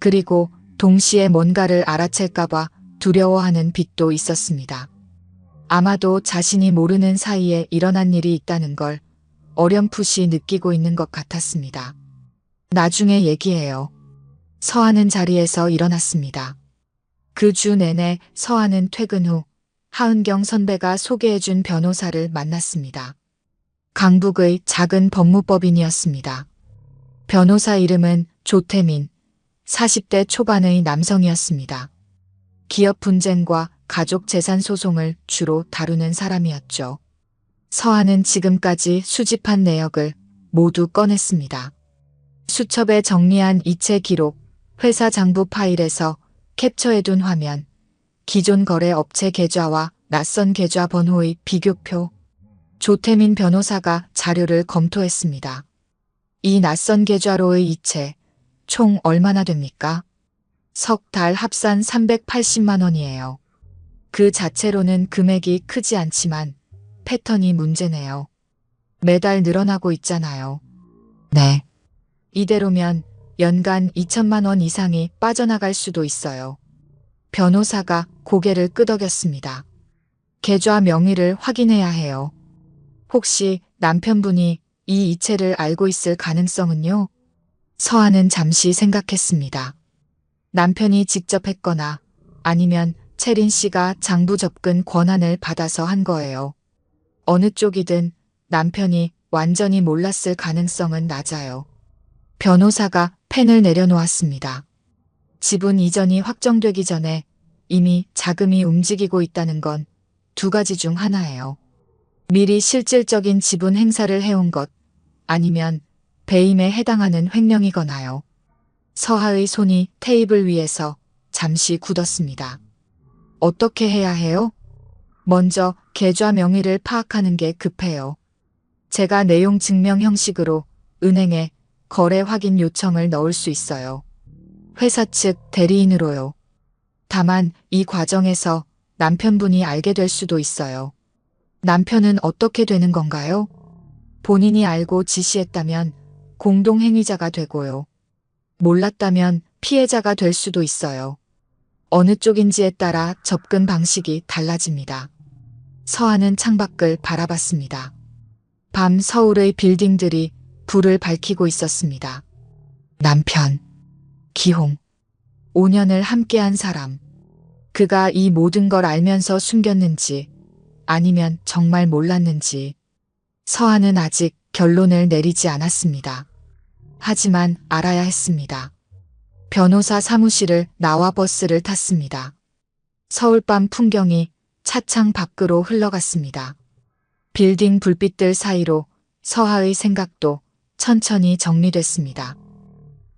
그리고 동시에 뭔가를 알아챌까봐 두려워하는 빛도 있었습니다. 아마도 자신이 모르는 사이에 일어난 일이 있다는 걸 어렴풋이 느끼고 있는 것 같았습니다. 나중에 얘기해요. 서하는 자리에서 일어났습니다. 그 주 내내 서하는 퇴근 후 하은경 선배가 소개해준 변호사를 만났습니다. 강북의 작은 법무법인이었습니다. 변호사 이름은 조태민, 40대 초반의 남성이었습니다. 기업 분쟁과 가족 재산 소송을 주로 다루는 사람이었죠. 서하는 지금까지 수집한 내역을 모두 꺼냈습니다. 수첩에 정리한 이체 기록, 회사 장부 파일에서 캡처해둔 화면, 기존 거래 업체 계좌와 낯선 계좌 번호의 비교표. 조태민 변호사가 자료를 검토했습니다. 이 낯선 계좌로의 이체, 총 얼마나 됩니까? 석 달 합산 380만 원이에요. 그 자체로는 금액이 크지 않지만 패턴이 문제네요. 매달 늘어나고 있잖아요. 네. 이대로면 연간 2천만 원 이상이 빠져나갈 수도 있어요. 변호사가 고개를 끄덕였습니다. 계좌 명의를 확인해야 해요. 혹시 남편분이 이 이체를 알고 있을 가능성은요? 서하는 잠시 생각했습니다. 남편이 직접 했거나 아니면 채린 씨가 장부 접근 권한을 받아서 한 거예요. 어느 쪽이든 남편이 완전히 몰랐을 가능성은 낮아요. 변호사가 펜을 내려놓았습니다. 지분 이전이 확정되기 전에 이미 자금이 움직이고 있다는 건 두 가지 중 하나예요. 미리 실질적인 지분 행사를 해온 것, 아니면 배임에 해당하는 횡령이거나요. 서하의 손이 테이블 위에서 잠시 굳었습니다. 어떻게 해야 해요? 먼저 계좌 명의를 파악하는 게 급해요. 제가 내용 증명 형식으로 은행에 거래 확인 요청을 넣을 수 있어요. 회사 측 대리인으로요. 다만 이 과정에서 남편분이 알게 될 수도 있어요. 남편은 어떻게 되는 건가요? 본인이 알고 지시했다면 공동행위자가 되고요. 몰랐다면 피해자가 될 수도 있어요. 어느 쪽인지에 따라 접근 방식이 달라집니다. 서하는 창밖을 바라봤습니다. 밤 서울의 빌딩들이 불을 밝히고 있었습니다. 남편, 기홍, 5년을 함께한 사람. 그가 이 모든 걸 알면서 숨겼는지 아니면 정말 몰랐는지 서하는 아직 결론을 내리지 않았습니다. 하지만 알아야 했습니다. 변호사 사무실을 나와 버스를 탔습니다. 서울밤 풍경이 차창 밖으로 흘러갔습니다. 빌딩 불빛들 사이로 서하의 생각도 천천히 정리됐습니다.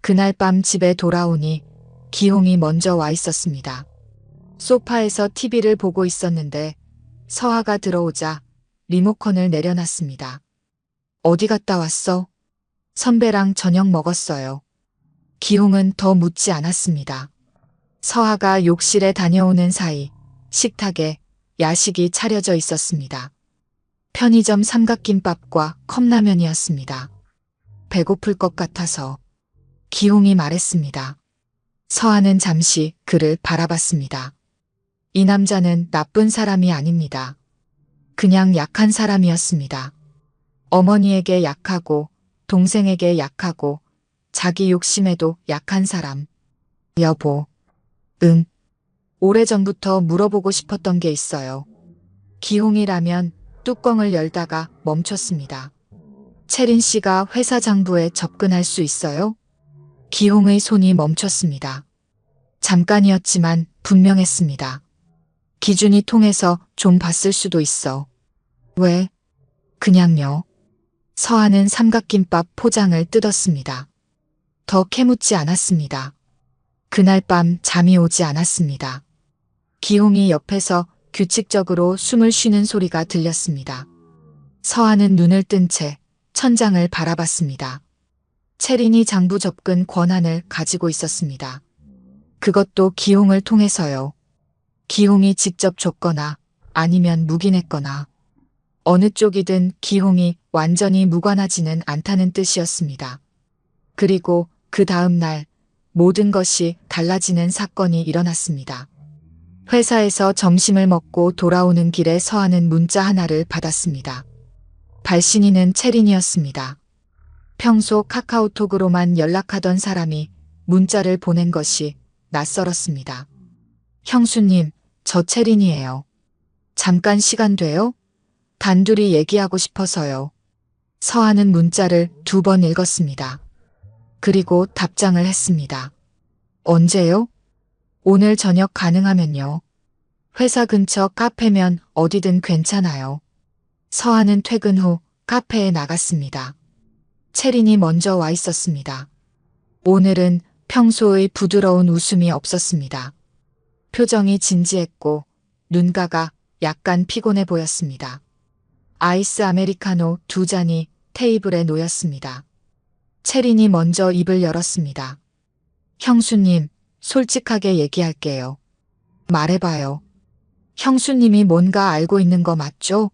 그날 밤 집에 돌아오니 기홍이 먼저 와 있었습니다. 소파에서 TV를 보고 있었는데 서하가 들어오자 리모컨을 내려놨습니다. 어디 갔다 왔어? 선배랑 저녁 먹었어요. 기홍은 더 묻지 않았습니다. 서하가 욕실에 다녀오는 사이 식탁에 야식이 차려져 있었습니다. 편의점 삼각김밥과 컵라면이었습니다. 배고플 것 같아서 기홍이 말했습니다. 서하는 잠시 그를 바라봤습니다. 이 남자는 나쁜 사람이 아닙니다. 그냥 약한 사람이었습니다. 어머니에게 약하고 동생에게 약하고 자기 욕심에도 약한 사람. 여보, 응. 오래전부터 물어보고 싶었던 게 있어요. 기홍이라면 뚜껑을 열다가 멈췄습니다. 채린 씨가 회사 장부에 접근할 수 있어요? 기홍의 손이 멈췄습니다. 잠깐이었지만 분명했습니다. 기준이 통해서 좀 봤을 수도 있어. 왜? 그냥요. 서하는 삼각김밥 포장을 뜯었습니다. 더 캐묻지 않았습니다. 그날 밤 잠이 오지 않았습니다. 기홍이 옆에서 규칙적으로 숨을 쉬는 소리가 들렸습니다. 서하는 눈을 뜬 채 천장을 바라봤습니다. 채린이 장부 접근 권한을 가지고 있었습니다. 그것도 기홍을 통해서요. 기홍이 직접 줬거나 아니면 묵인했거나 어느 쪽이든 기홍이 완전히 무관하지는 않다는 뜻이었습니다. 그리고 그 다음 날 모든 것이 달라지는 사건이 일어났습니다. 회사에서 점심을 먹고 돌아오는 길에 서하는 문자 하나를 받았습니다. 발신인은 채린이었습니다. 평소 카카오톡으로만 연락하던 사람이 문자를 보낸 것이 낯설었습니다. 형수님, 저 채린이에요. 잠깐 시간 돼요? 단둘이 얘기하고 싶어서요. 서하는 문자를 2번 읽었습니다. 그리고 답장을 했습니다. 언제요? 오늘 저녁 가능하면요. 회사 근처 카페면 어디든 괜찮아요. 서하는 퇴근 후 카페에 나갔습니다. 채린이 먼저 와 있었습니다. 오늘은 평소의 부드러운 웃음이 없었습니다. 표정이 진지했고 눈가가 약간 피곤해 보였습니다. 아이스 아메리카노 2잔이 테이블에 놓였습니다. 채린이 먼저 입을 열었습니다. 형수님, 솔직하게 얘기할게요. 말해봐요. 형수님이 뭔가 알고 있는 거 맞죠?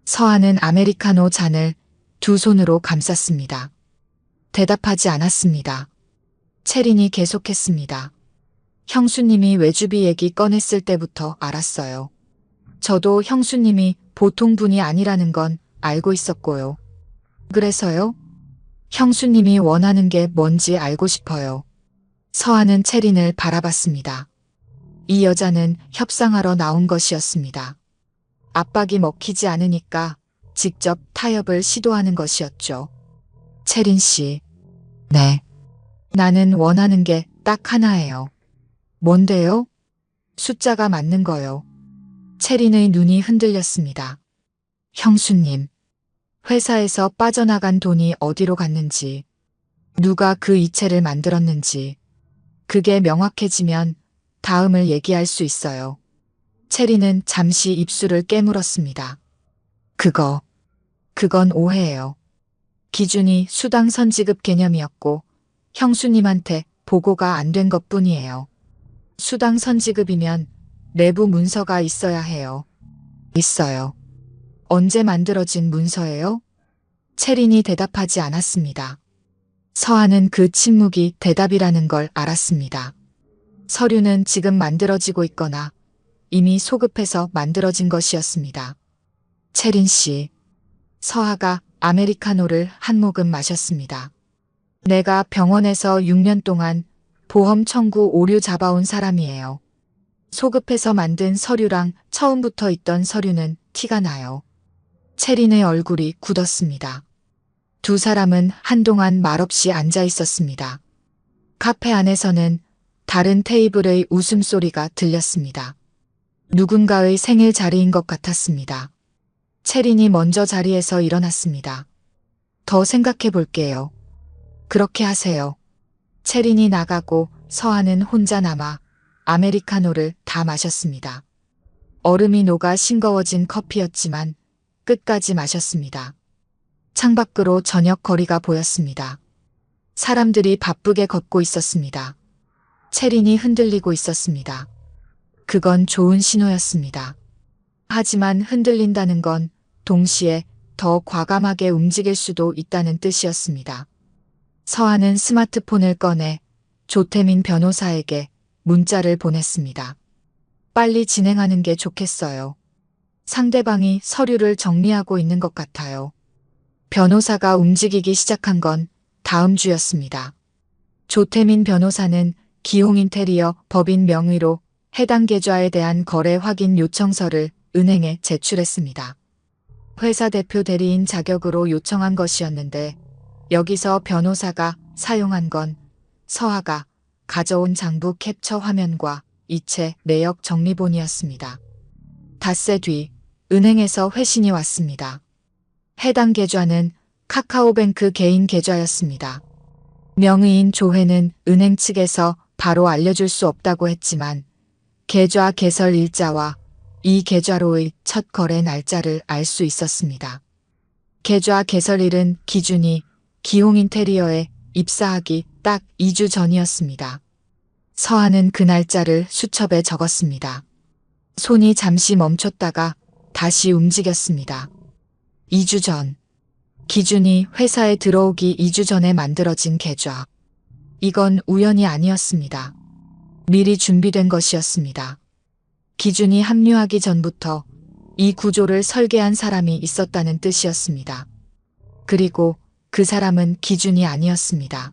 서하는 아메리카노 잔을 2손으로 감쌌습니다. 대답하지 않았습니다. 채린이 계속했습니다. 형수님이 외주비 얘기 꺼냈을 때부터 알았어요. 저도 형수님이 보통 분이 아니라는 건 알고 있었고요. 그래서요? 형수님이 원하는 게 뭔지 알고 싶어요. 서하는 채린을 바라봤습니다. 이 여자는 협상하러 나온 것이었습니다. 압박이 먹히지 않으니까 직접 타협을 시도하는 것이었죠. 채린 씨. 네. 나는 원하는 게 딱 하나예요. 뭔데요? 숫자가 맞는 거요. 채린의 눈이 흔들렸습니다. 형수님. 회사에서 빠져나간 돈이 어디로 갔는지, 누가 그 이체를 만들었는지, 그게 명확해지면 다음을 얘기할 수 있어요. 채린은 잠시 입술을 깨물었습니다. 그건 오해예요. 기준이 수당 선지급 개념이었고 형수님한테 보고가 안 된 것뿐이에요. 수당 선지급이면 내부 문서가 있어야 해요. 있어요. 언제 만들어진 문서예요? 채린이 대답하지 않았습니다. 서하는 그 침묵이 대답이라는 걸 알았습니다. 서류는 지금 만들어지고 있거나 이미 소급해서 만들어진 것이었습니다. 채린 씨. 서하가 아메리카노를 한 모금 마셨습니다. 내가 병원에서 6년 동안 보험 청구 오류 잡아온 사람이에요. 소급해서 만든 서류랑 처음부터 있던 서류는 티가 나요. 채린의 얼굴이 굳었습니다. 두 사람은 한동안 말없이 앉아 있었습니다. 카페 안에서는 다른 테이블의 웃음소리가 들렸습니다. 누군가의 생일 자리인 것 같았습니다. 채린이 먼저 자리에서 일어났습니다. 더 생각해 볼게요. 그렇게 하세요. 채린이 나가고 서하는 혼자 남아 아메리카노를 다 마셨습니다. 얼음이 녹아 싱거워진 커피였지만 끝까지 마셨습니다. 창밖으로 저녁 거리가 보였습니다. 사람들이 바쁘게 걷고 있었습니다. 채린이 흔들리고 있었습니다. 그건 좋은 신호였습니다. 하지만 흔들린다는 건 동시에 더 과감하게 움직일 수도 있다는 뜻이었습니다. 서하는 스마트폰을 꺼내 조태민 변호사에게 문자를 보냈습니다. 빨리 진행하는 게 좋겠어요. 상대방이 서류를 정리하고 있는 것 같아요. 변호사가 움직이기 시작한 건 다음 주였습니다. 조태민 변호사는 기홍인테리어 법인 명의로 해당 계좌에 대한 거래 확인 요청서를 은행에 제출했습니다. 회사 대표 대리인 자격으로 요청한 것이었는데 여기서 변호사가 사용한 건 서하가 가져온 장부 캡처 화면과 이체 내역 정리본이었습니다. 닷새 뒤 은행에서 회신이 왔습니다. 해당 계좌는 카카오뱅크 개인 계좌였습니다. 명의인 조회는 은행 측에서 바로 알려줄 수 없다고 했지만 계좌 개설 일자와 이 계좌로의 첫 거래 날짜를 알 수 있었습니다. 계좌 개설일은 기준이 기홍인테리어에 입사하기 딱 2주 전이었습니다. 서한은 그 날짜를 수첩에 적었습니다. 손이 잠시 멈췄다가 다시 움직였습니다. 2주 전. 기준이 회사에 들어오기 2주 전에 만들어진 계좌. 이건 우연이 아니었습니다. 미리 준비된 것이었습니다. 기준이 합류하기 전부터 이 구조를 설계한 사람이 있었다는 뜻이었습니다. 그리고 그 사람은 기준이 아니었습니다.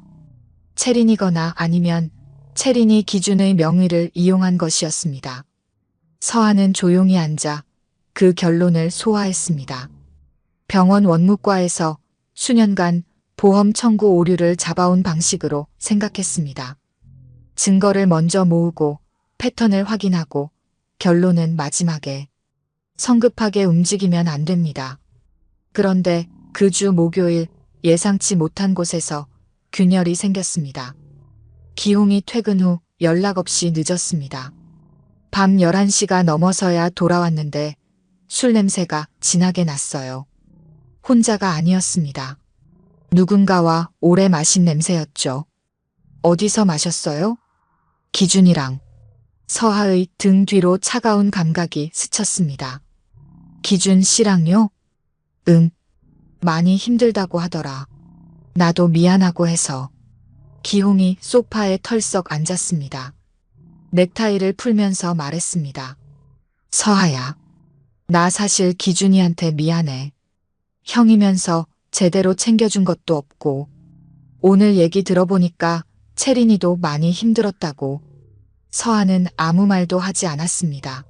채린이거나 아니면 채린이 기준의 명의를 이용한 것이었습니다. 서한은 조용히 앉아 그 결론을 소화했습니다. 병원 원무과에서 수년간 보험 청구 오류를 잡아온 방식으로 생각했습니다. 증거를 먼저 모으고 패턴을 확인하고 결론은 마지막에. 성급하게 움직이면 안 됩니다. 그런데 그 주 목요일 예상치 못한 곳에서 균열이 생겼습니다. 기홍이 퇴근 후 연락 없이 늦었습니다. 밤 11시가 넘어서야 돌아왔는데 술 냄새가 진하게 났어요. 혼자가 아니었습니다. 누군가와 오래 마신 냄새였죠. 어디서 마셨어요? 기준이랑. 서하의 등 뒤로 차가운 감각이 스쳤습니다. 기준 씨랑요? 응. 많이 힘들다고 하더라. 나도 미안하고 해서. 기홍이 소파에 털썩 앉았습니다. 넥타이를 풀면서 말했습니다. 서하야. 나 사실 기준이한테 미안해. 형이면서 제대로 챙겨준 것도 없고. 오늘 얘기 들어보니까 채린이도 많이 힘들었다고. 서하는 아무 말도 하지 않았습니다.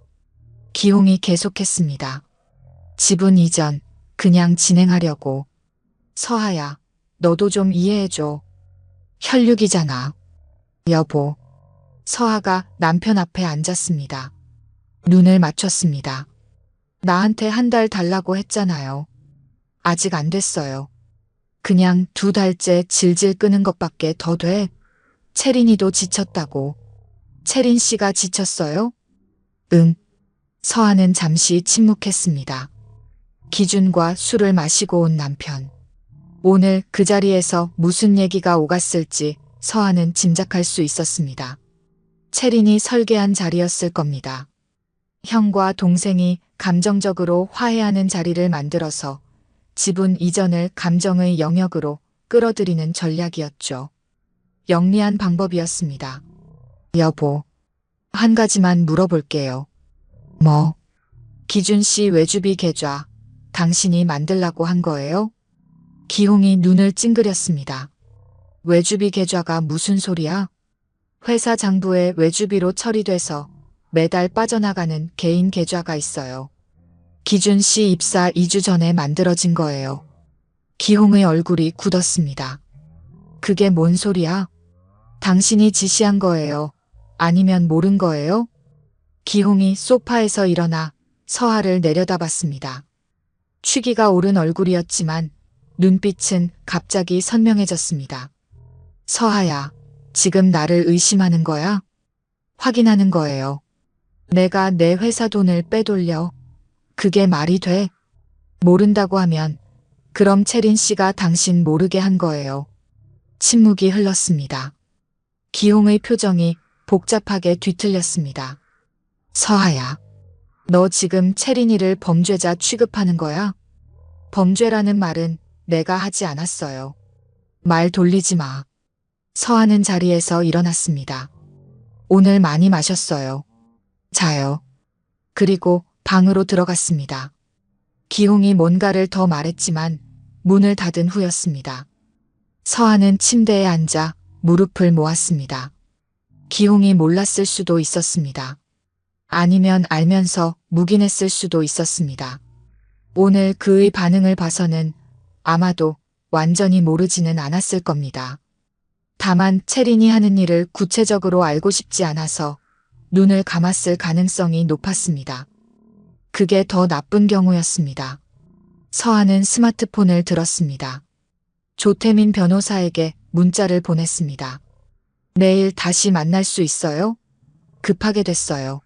기홍이 계속했습니다. 집은 이전 그냥 진행하려고. 서하야, 너도 좀 이해해줘. 혈육이잖아. 여보. 서하가 남편 앞에 앉았습니다. 눈을 맞췄습니다. 나한테 1달 달라고 했잖아요. 아직 안 됐어요. 그냥 2달째 질질 끄는 것밖에 더 돼. 채린이도 지쳤다고. 채린 씨가 지쳤어요? 응. 서하는 잠시 침묵했습니다. 기준과 술을 마시고 온 남편. 오늘 그 자리에서 무슨 얘기가 오갔을지 서하는 짐작할 수 있었습니다. 채린이 설계한 자리였을 겁니다. 형과 동생이 감정적으로 화해하는 자리를 만들어서 지분 이전을 감정의 영역으로 끌어들이는 전략이었죠. 영리한 방법이었습니다. 여보, 한 가지만 물어볼게요. 뭐? 기준 씨 외주비 계좌, 당신이 만들라고 한 거예요? 기홍이 눈을 찡그렸습니다. 외주비 계좌가 무슨 소리야? 회사 장부에 외주비로 처리돼서 매달 빠져나가는 개인 계좌가 있어요. 기준 씨 입사 2주 전에 만들어진 거예요. 기홍의 얼굴이 굳었습니다. 그게 뭔 소리야? 당신이 지시한 거예요. 아니면 모른 거예요? 기홍이 소파에서 일어나 서하를 내려다봤습니다. 취기가 오른 얼굴이었지만 눈빛은 갑자기 선명해졌습니다. 서하야, 지금 나를 의심하는 거야? 확인하는 거예요. 내가 내 회사 돈을 빼돌려. 그게 말이 돼? 모른다고 하면 그럼 채린 씨가 당신 모르게 한 거예요. 침묵이 흘렀습니다. 기홍의 표정이 복잡하게 뒤틀렸습니다. 서하야, 너 지금 채린이를 범죄자 취급하는 거야? 범죄라는 말은 내가 하지 않았어요. 말 돌리지 마. 서하는 자리에서 일어났습니다. 오늘 많이 마셨어요. 자요. 그리고 방으로 들어갔습니다. 기홍이 뭔가를 더 말했지만 문을 닫은 후였습니다. 서하는 침대에 앉아 무릎을 모았습니다. 기홍이 몰랐을 수도 있었습니다. 아니면 알면서 묵인했을 수도 있었습니다. 오늘 그의 반응을 봐서는 아마도 완전히 모르지는 않았을 겁니다. 다만 채린이 하는 일을 구체적으로 알고 싶지 않아서 눈을 감았을 가능성이 높았습니다. 그게 더 나쁜 경우였습니다. 서한은 스마트폰을 들었습니다. 조태민 변호사에게 문자를 보냈습니다. 내일 다시 만날 수 있어요? 급하게 됐어요.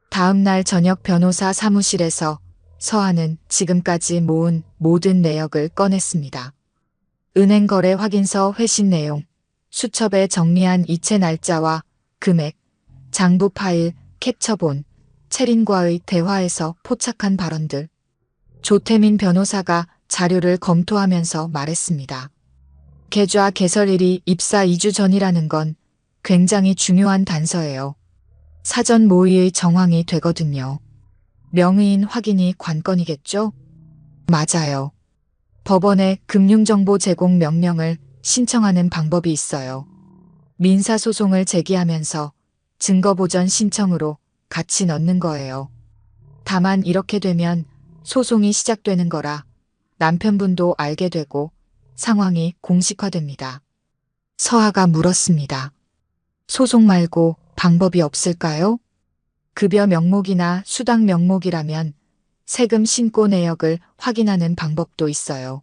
다음 날 저녁 변호사 사무실에서 서한은 지금까지 모은 모든 내역을 꺼냈습니다. 은행 거래 확인서 회신 내용, 수첩에 정리한 이체 날짜와 금액, 장부 파일, 캡처본, 채린과의 대화에서 포착한 발언들. 조태민 변호사가 자료를 검토하면서 말했습니다. 계좌 개설일이 입사 2주 전이라는 건 굉장히 중요한 단서예요. 사전 모의의 정황이 되거든요. 명의인 확인이 관건이겠죠? 맞아요. 법원에 금융정보 제공 명령을 신청하는 방법이 있어요. 민사소송을 제기하면서 증거보전 신청으로 같이 넣는 거예요. 다만 이렇게 되면 소송이 시작되는 거라 남편분도 알게 되고 상황이 공식화됩니다. 서하가 물었습니다. 소송 말고 방법이 없을까요? 급여 명목이나 수당 명목이라면 세금 신고 내역을 확인하는 방법도 있어요.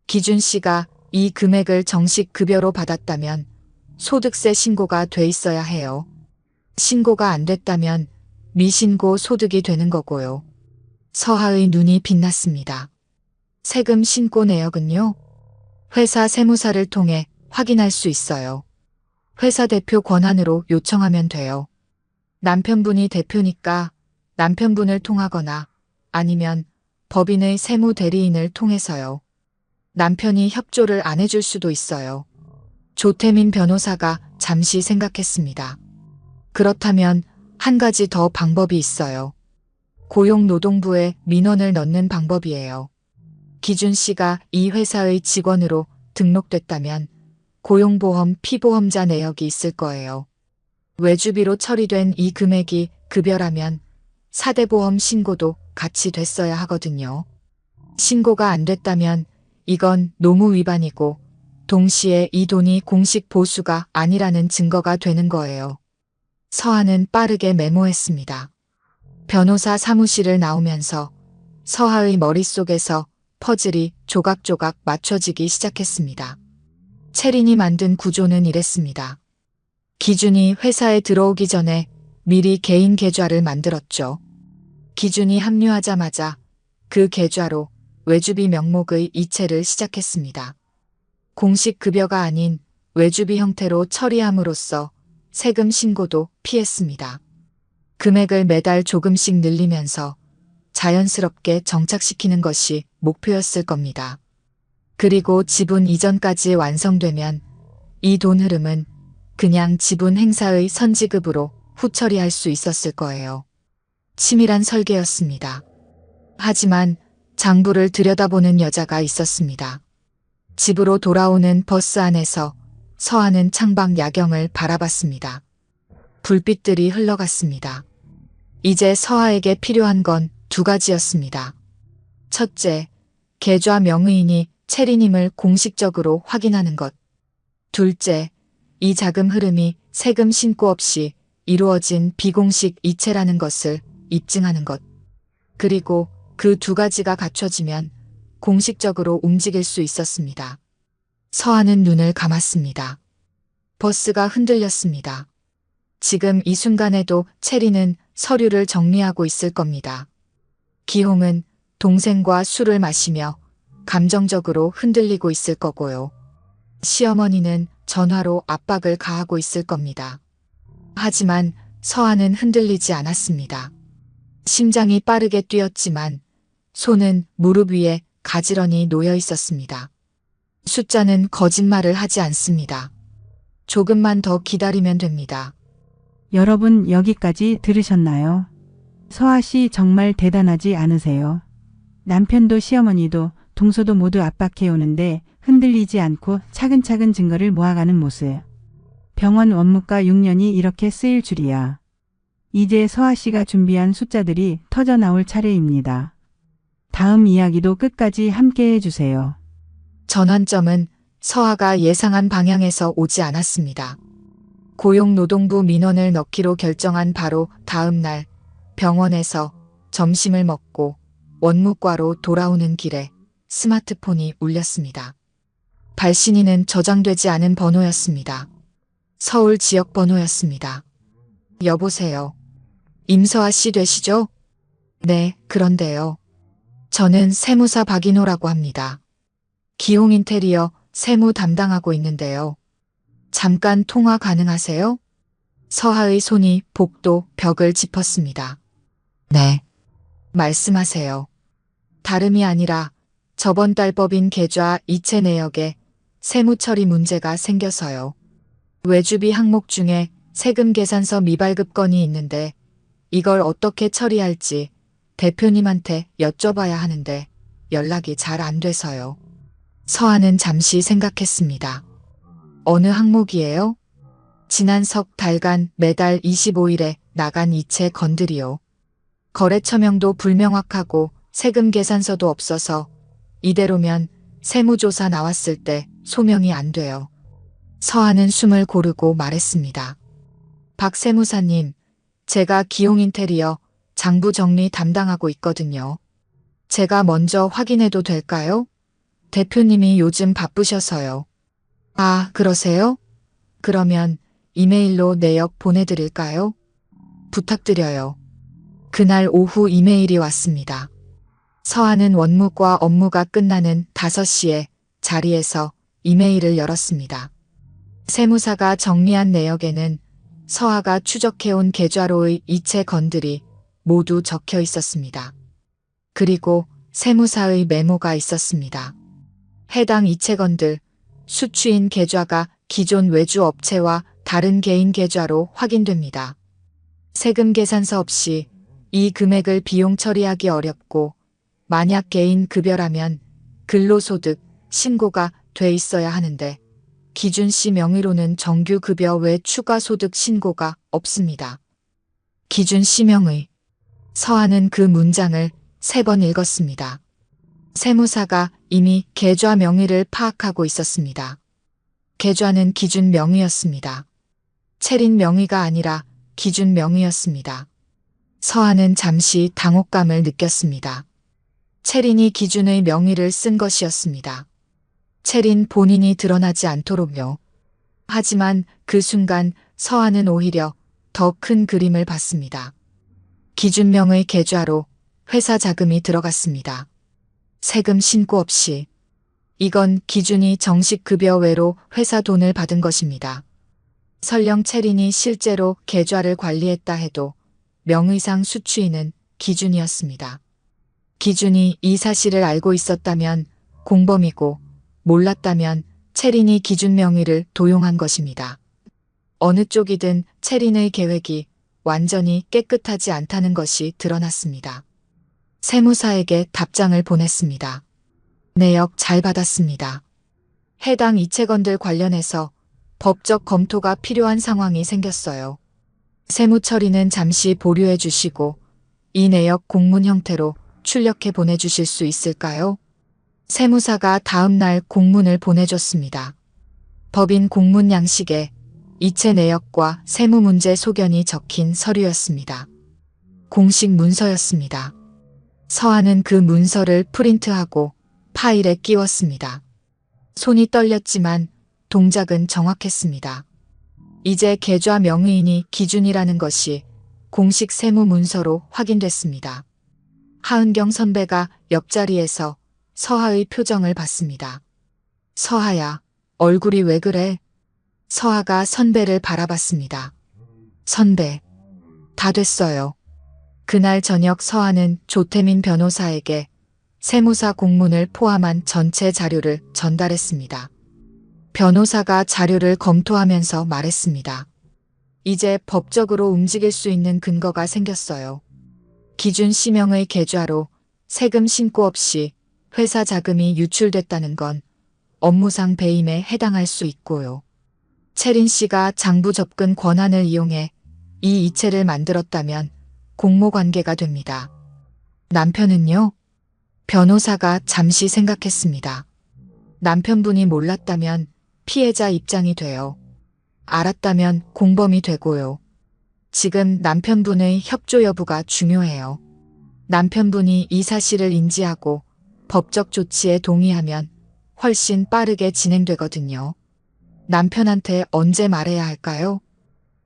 기준 씨가 이 금액을 정식 급여로 받았다면 소득세 신고가 돼 있어야 해요. 신고가 안 됐다면 미신고 소득이 되는 거고요. 서하의 눈이 빛났습니다. 세금 신고 내역은요? 회사 세무사를 통해 확인할 수 있어요. 회사 대표 권한으로 요청하면 돼요. 남편분이 대표니까 남편분을 통하거나 아니면 법인의 세무 대리인을 통해서요. 남편이 협조를 안 해줄 수도 있어요. 조태민 변호사가 잠시 생각했습니다. 그렇다면 한 가지 더 방법이 있어요. 고용노동부에 민원을 넣는 방법이에요. 기준 씨가 이 회사의 직원으로 등록됐다면 고용보험 피보험자 내역이 있을 거예요. 외주비로 처리된 이 금액이 급여라면 4대 보험 신고도 같이 됐어야 하거든요. 신고가 안 됐다면 이건 노무 위반이고 동시에 이 돈이 공식 보수가 아니라는 증거가 되는 거예요. 서하는 빠르게 메모했습니다. 변호사 사무실을 나오면서 서하의 머릿속에서 퍼즐이 조각조각 맞춰지기 시작했습니다. 채린이 만든 구조는 이랬습니다. 기준이 회사에 들어오기 전에 미리 개인 계좌를 만들었죠. 기준이 합류하자마자 그 계좌로 외주비 명목의 이체를 시작했습니다. 공식 급여가 아닌 외주비 형태로 처리함으로써 세금 신고도 피했습니다. 금액을 매달 조금씩 늘리면서 자연스럽게 정착시키는 것이 목표였을 겁니다. 그리고 지분 이전까지 완성되면 이 돈 흐름은 그냥 지분 행사의 선지급으로 후처리할 수 있었을 거예요. 치밀한 설계였습니다. 하지만 장부를 들여다보는 여자가 있었습니다. 집으로 돌아오는 버스 안에서 서하는 창밖 야경을 바라봤습니다. 불빛들이 흘러갔습니다. 이제 서하에게 필요한 건 두 가지였습니다. 첫째, 계좌 명의인이 채린임을 공식적으로 확인하는 것. 둘째, 이 자금 흐름이 세금 신고 없이 이루어진 비공식 이체라는 것을 입증하는 것. 그리고 그 두 가지가 갖춰지면 공식적으로 움직일 수 있었습니다. 서하는 눈을 감았습니다. 버스가 흔들렸습니다. 지금 이 순간에도 채린은 서류를 정리하고 있을 겁니다. 기홍은 동생과 술을 마시며 감정적으로 흔들리고 있을 거고요. 시어머니는 전화로 압박을 가하고 있을 겁니다. 하지만 서하는 흔들리지 않았습니다. 심장이 빠르게 뛰었지만 손은 무릎 위에 가지런히 놓여 있었습니다. 숫자는 거짓말을 하지 않습니다. 조금만 더 기다리면 됩니다. 여러분 여기까지 들으셨나요? 서하 씨 정말 대단하지 않으세요? 남편도 시어머니도 동서도 모두 압박해오는데 흔들리지 않고 차근차근 증거를 모아가는 모습. 병원 원무과 6년이 이렇게 쓰일 줄이야. 이제 서하 씨가 준비한 숫자들이 터져 나올 차례입니다. 다음 이야기도 끝까지 함께 해주세요. 전환점은 서하가 예상한 방향에서 오지 않았습니다. 고용노동부 민원을 넣기로 결정한 바로 다음 날 병원에서 점심을 먹고 원무과로 돌아오는 길에 스마트폰이 울렸습니다. 발신인은 저장되지 않은 번호였습니다. 서울 지역 번호였습니다. 여보세요. 임서아 씨 되시죠? 네, 그런데요. 저는 세무사 박인호라고 합니다. 기홍 인테리어 세무 담당하고 있는데요. 잠깐 통화 가능하세요? 서하의 손이 복도 벽을 짚었습니다. 네. 말씀하세요. 다름이 아니라 저번 달 법인 계좌 이체 내역에 세무 처리 문제가 생겨서요. 외주비 항목 중에 세금 계산서 미발급 건이 있는데 이걸 어떻게 처리할지 대표님한테 여쭤봐야 하는데 연락이 잘 안 돼서요. 서하는 잠시 생각했습니다. 어느 항목이에요? 지난 석 달간 매달 25일에 나간 이체 건들이요. 거래처명도 불명확하고 세금 계산서도 없어서 이대로면 세무조사 나왔을 때 소명이 안 돼요. 서하는 숨을 고르고 말했습니다. 박 세무사님, 제가 기홍인테리어 장부 정리 담당하고 있거든요. 제가 먼저 확인해도 될까요? 대표님이 요즘 바쁘셔서요. 아, 그러세요? 그러면 이메일로 내역 보내드릴까요? 부탁드려요. 그날 오후 이메일이 왔습니다. 서하는 원무과 업무가 끝나는 5시에 자리에서 이메일을 열었습니다. 세무사가 정리한 내역에는 서하가 추적해온 계좌로의 이체 건들이 모두 적혀 있었습니다. 그리고 세무사의 메모가 있었습니다. 해당 이체건들, 수취인 계좌가 기존 외주 업체와 다른 개인 계좌로 확인됩니다. 세금 계산서 없이 이 금액을 비용 처리하기 어렵고 만약 개인 급여라면 근로소득 신고가 돼 있어야 하는데 기준 씨 명의로는 정규 급여 외 추가 소득 신고가 없습니다. 기준 씨 명의. 서하는 그 문장을 3번 읽었습니다. 세무사가 이미 계좌 명의를 파악하고 있었습니다. 계좌는 기준 명의였습니다. 체린 명의가 아니라 기준 명의였습니다. 서하는 잠시 당혹감을 느꼈습니다. 체린이 기준의 명의를 쓴 것이었습니다. 체린 본인이 드러나지 않도록요. 하지만 그 순간 서하는 오히려 더 큰 그림을 봤습니다. 기준명의 계좌로 회사 자금이 들어갔습니다. 세금 신고 없이. 이건 기준이 정식 급여 외로 회사 돈을 받은 것입니다. 설령 체린이 실제로 계좌를 관리했다 해도 명의상 수취인은 기준이었습니다. 기준이 이 사실을 알고 있었다면 공범이고 몰랐다면 체린이 기준 명의를 도용한 것입니다. 어느 쪽이든 체린의 계획이 완전히 깨끗하지 않다는 것이 드러났습니다. 세무사에게 답장을 보냈습니다. 내역 잘 받았습니다. 해당 이체건들 관련해서 법적 검토가 필요한 상황이 생겼어요. 세무 처리는 잠시 보류해 주시고 이 내역 공문 형태로 출력해 보내주실 수 있을까요? 세무사가 다음 날 공문을 보내줬습니다. 법인 공문 양식에 이체 내역과 세무 문제 소견이 적힌 서류였습니다. 공식 문서였습니다. 서하는 그 문서를 프린트하고 파일에 끼웠습니다. 손이 떨렸지만 동작은 정확했습니다. 이제 계좌 명의인이 기준이라는 것이 공식 세무 문서로 확인됐습니다. 하은경 선배가 옆자리에서 서하의 표정을 봤습니다. 서하야, 얼굴이 왜 그래? 서하가 선배를 바라봤습니다. 선배, 다 됐어요. 그날 저녁 서하는 조태민 변호사에게 세무사 공문을 포함한 전체 자료를 전달했습니다. 변호사가 자료를 검토하면서 말했습니다. 이제 법적으로 움직일 수 있는 근거가 생겼어요. 기준 시명의 계좌로 세금 신고 없이 회사 자금이 유출됐다는 건 업무상 배임에 해당할 수 있고요. 체린 씨가 장부 접근 권한을 이용해 이 이체를 만들었다면 공모관계가 됩니다. 남편은요? 변호사가 잠시 생각했습니다. 남편분이 몰랐다면 피해자 입장이 돼요. 알았다면 공범이 되고요. 지금 남편분의 협조 여부가 중요해요. 남편분이 이 사실을 인지하고 법적 조치에 동의하면 훨씬 빠르게 진행되거든요. 남편한테 언제 말해야 할까요?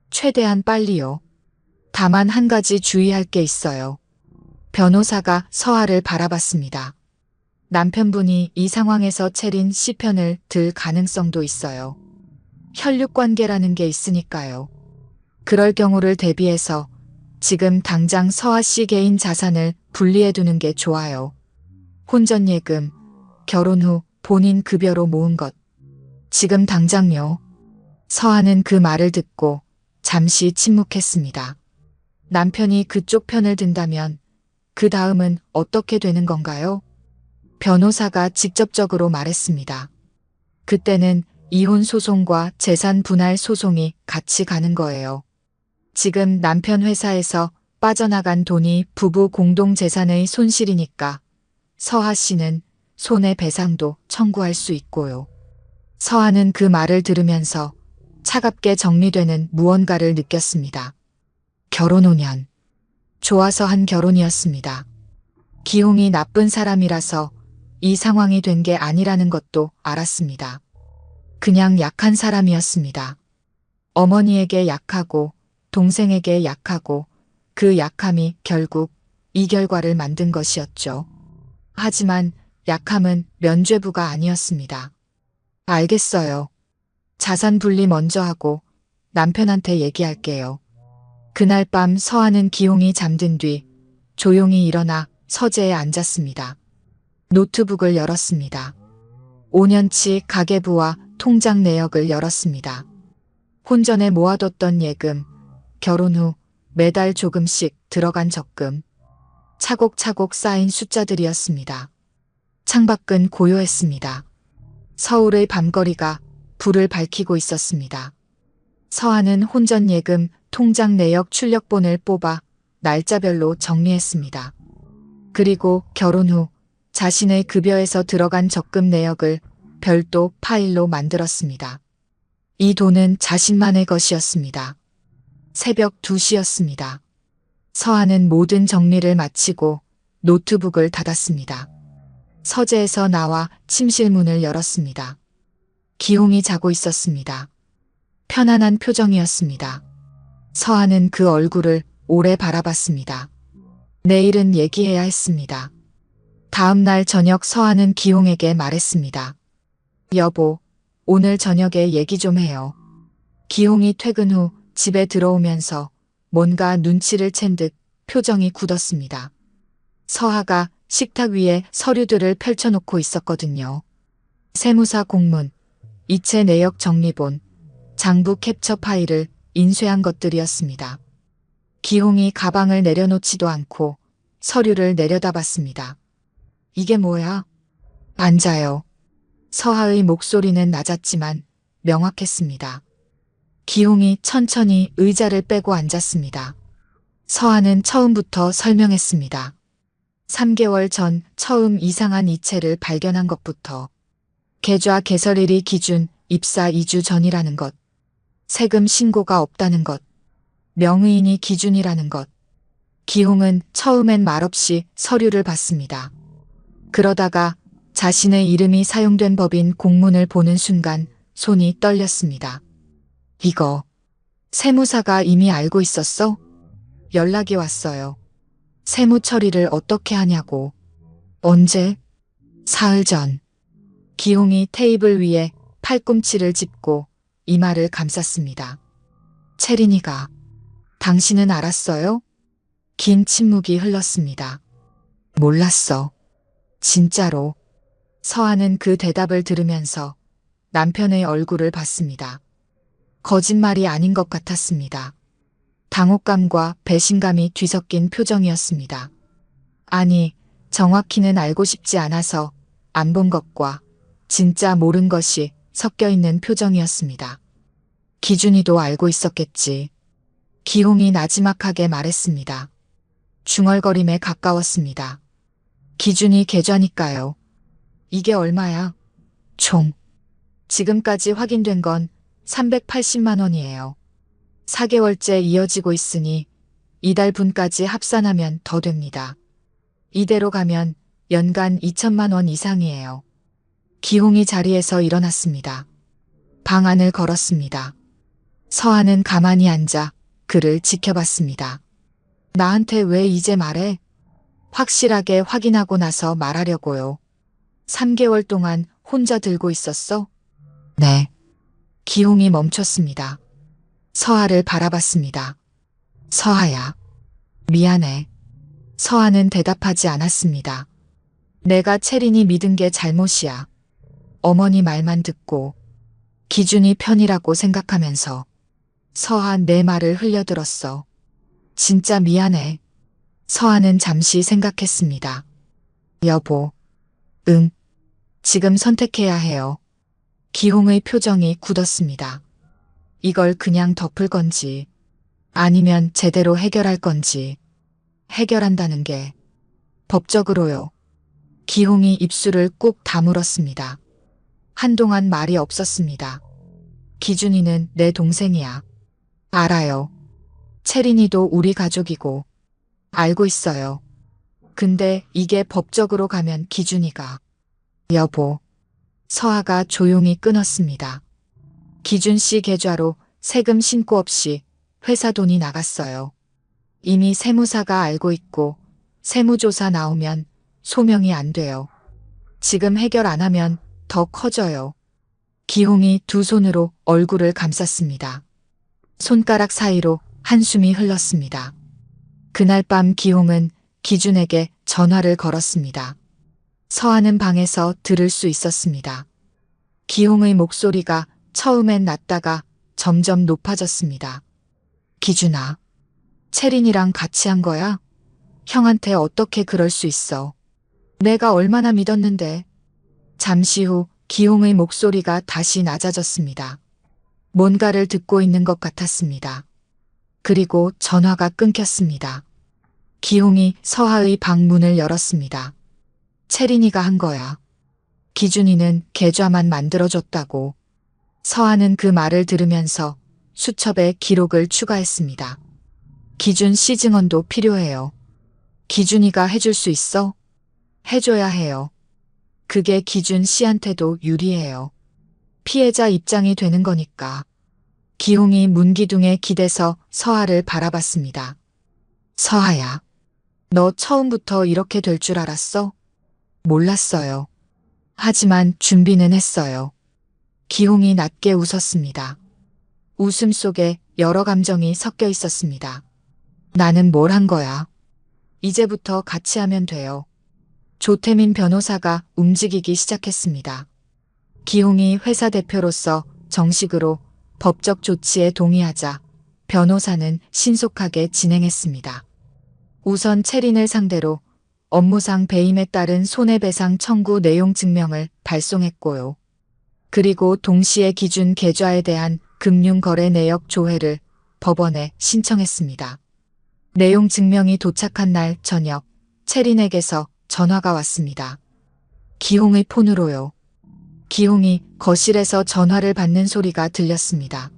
최대한 빨리요. 다만 한 가지 주의할 게 있어요. 변호사가 서아를 바라봤습니다. 남편분이 이 상황에서 채린 씨 편을 들 가능성도 있어요. 혈육관계라는 게 있으니까요. 그럴 경우를 대비해서 지금 당장 서아 씨 개인 자산을 분리해두는 게 좋아요. 혼전예금, 결혼 후 본인 급여로 모은 것. 지금 당장요. 서아는 그 말을 듣고 잠시 침묵했습니다. 남편이 그쪽 편을 든다면 그 다음은 어떻게 되는 건가요? 변호사가 직접적으로 말했습니다. 그때는 이혼 소송과 재산 분할 소송이 같이 가는 거예요. 지금 남편 회사에서 빠져나간 돈이 부부 공동 재산의 손실이니까 서아 씨는 손해배상도 청구할 수 있고요. 서아는 그 말을 들으면서 차갑게 정리되는 무언가를 느꼈습니다. 결혼 5년. 좋아서 한 결혼이었습니다. 기홍이 나쁜 사람이라서 이 상황이 된 게 아니라는 것도 알았습니다. 그냥 약한 사람이었습니다. 어머니에게 약하고 동생에게 약하고 그 약함이 결국 이 결과를 만든 것이었죠. 하지만 약함은 면죄부가 아니었습니다. 알겠어요. 자산 분리 먼저 하고 남편한테 얘기할게요. 그날 밤 서아는 기홍이 잠든 뒤 조용히 일어나 서재에 앉았습니다. 노트북을 열었습니다. 5년치 가계부와 통장 내역을 열었습니다. 혼전에 모아뒀던 예금, 결혼 후 매달 조금씩 들어간 적금, 차곡차곡 쌓인 숫자들이었습니다. 창밖은 고요했습니다. 서울의 밤거리가 불을 밝히고 있었습니다. 서아는 혼전 예금, 통장 내역 출력본을 뽑아 날짜별로 정리했습니다. 그리고 결혼 후 자신의 급여에서 들어간 적금 내역을 별도 파일로 만들었습니다. 이 돈은 자신만의 것이었습니다. 새벽 2시였습니다. 서아는 모든 정리를 마치고 노트북을 닫았습니다. 서재에서 나와 침실 문을 열었습니다. 기홍이 자고 있었습니다. 편안한 표정이었습니다. 서아는 그 얼굴을 오래 바라봤습니다. 내일은 얘기해야 했습니다. 다음 날 저녁 서아는 기홍에게 말했습니다. 여보, 오늘 저녁에 얘기 좀 해요. 기홍이 퇴근 후 집에 들어오면서 뭔가 눈치를 챈 듯 표정이 굳었습니다. 서아가 식탁 위에 서류들을 펼쳐놓고 있었거든요. 세무사 공문, 이체 내역 정리본, 장부 캡처 파일을 인쇄한 것들이었습니다. 기홍이 가방을 내려놓지도 않고 서류를 내려다봤습니다. 이게 뭐야? 앉아요. 서아의 목소리는 낮았지만 명확했습니다. 기홍이 천천히 의자를 빼고 앉았습니다. 서아는 처음부터 설명했습니다. 3개월 전 처음 이상한 이체를 발견한 것부터 계좌 개설일이 기준 입사 2주 전이라는 것, 세금 신고가 없다는 것, 명의인이 기준이라는 것. 기홍은 처음엔 말없이 서류를 봤습니다. 그러다가 자신의 이름이 사용된 법인 공문을 보는 순간 손이 떨렸습니다. 이거 세무사가 이미 알고 있었어? 연락이 왔어요. 세무 처리를 어떻게 하냐고. 언제? 사흘 전. 기홍이 테이블 위에 팔꿈치를 짚고 이마를 감쌌습니다. 채린이가. 당신은 알았어요? 긴 침묵이 흘렀습니다. 몰랐어. 진짜로. 서아는 그 대답을 들으면서 남편의 얼굴을 봤습니다. 거짓말이 아닌 것 같았습니다. 당혹감과 배신감이 뒤섞인 표정이었습니다. 아니, 정확히는 알고 싶지 않아서 안 본 것과 진짜 모른 것이 섞여 있는 표정이었습니다. 기준이도 알고 있었겠지. 기홍이 나지막하게 말했습니다. 중얼거림에 가까웠습니다. 기준이 계좌니까요. 이게 얼마야? 총. 지금까지 확인된 건 380만 원이에요. 4개월째 이어지고 있으니 이달 분까지 합산하면 더 됩니다. 이대로 가면 연간 2천만 원 이상이에요. 기홍이 자리에서 일어났습니다. 방 안을 걸었습니다. 서한은 가만히 앉아 그를 지켜봤습니다. 나한테 왜 이제 말해? 확실하게 확인하고 나서 말하려고요. 3개월 동안 혼자 들고 있었어? 네. 기홍이 멈췄습니다. 서하를 바라봤습니다. 서하야. 미안해. 서하는 대답하지 않았습니다. 내가 채린이 믿은 게 잘못이야. 어머니 말만 듣고 기준이 편이라고 생각하면서 서하 내 말을 흘려들었어. 진짜 미안해. 서하는 잠시 생각했습니다. 여보. 응. 지금 선택해야 해요. 기홍의 표정이 굳었습니다. 이걸 그냥 덮을 건지 아니면 제대로 해결할 건지. 해결한다는 게 법적으로요. 기홍이 입술을 꾹 다물었습니다. 한동안 말이 없었습니다. 기준이는 내 동생이야. 알아요. 채린이도 우리 가족이고 알고 있어요. 근데 이게 법적으로 가면 기준이가. 여보. 서하가 조용히 끊었습니다. 기준 씨 계좌로 세금 신고 없이 회사 돈이 나갔어요. 이미 세무사가 알고 있고 세무조사 나오면 소명이 안 돼요. 지금 해결 안 하면 더 커져요. 기홍이 두 손으로 얼굴을 감쌌습니다. 손가락 사이로 한숨이 흘렀습니다. 그날 밤 기홍은 기준에게 전화를 걸었습니다. 서하는 방에서 들을 수 있었습니다. 기홍의 목소리가 처음엔 낮다가 점점 높아졌습니다. 기준아, 채린이랑 같이 한 거야? 형한테 어떻게 그럴 수 있어? 내가 얼마나 믿었는데. 잠시 후 기홍의 목소리가 다시 낮아졌습니다. 뭔가를 듣고 있는 것 같았습니다. 그리고 전화가 끊겼습니다. 기홍이 서하의 방 문을 열었습니다. 채린이가 한 거야. 기준이는 계좌만 만들어줬다고. 서하는 그 말을 들으면서 수첩에 기록을 추가했습니다. 기준 씨 증언도 필요해요. 기준이가 해줄 수 있어? 해줘야 해요. 그게 기준 씨한테도 유리해요. 피해자 입장이 되는 거니까. 기홍이 문기둥에 기대서 서하를 바라봤습니다. 서하야, 너 처음부터 이렇게 될 줄 알았어? 몰랐어요. 하지만 준비는 했어요. 기홍이 낮게 웃었습니다. 웃음 속에 여러 감정이 섞여 있었습니다. 나는 뭘 한 거야? 이제부터 같이 하면 돼요. 조태민 변호사가 움직이기 시작했습니다. 기홍이 회사 대표로서 정식으로 법적 조치에 동의하자 변호사는 신속하게 진행했습니다. 우선 채린을 상대로 업무상 배임에 따른 손해배상 청구 내용 증명을 발송했고요. 그리고 동시에 기준 계좌에 대한 금융거래 내역 조회를 법원에 신청했습니다. 내용 증명이 도착한 날 저녁 채린에게서 전화가 왔습니다. 기홍의 폰으로요. 기홍이 거실에서 전화를 받는 소리가 들렸습니다.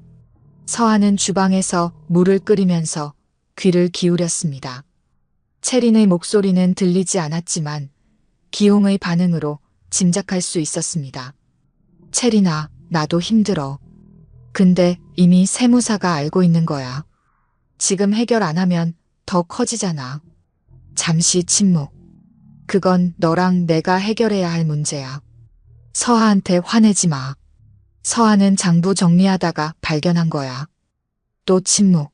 서하는 주방에서 물을 끓이면서 귀를 기울였습니다. 채린의 목소리는 들리지 않았지만 기홍의 반응으로 짐작할 수 있었습니다. 채린아, 나도 힘들어. 근데 이미 세무사가 알고 있는 거야. 지금 해결 안 하면 더 커지잖아. 잠시 침묵. 그건 너랑 내가 해결해야 할 문제야. 서하한테 화내지 마. 서하는 장부 정리하다가 발견한 거야. 또 침묵.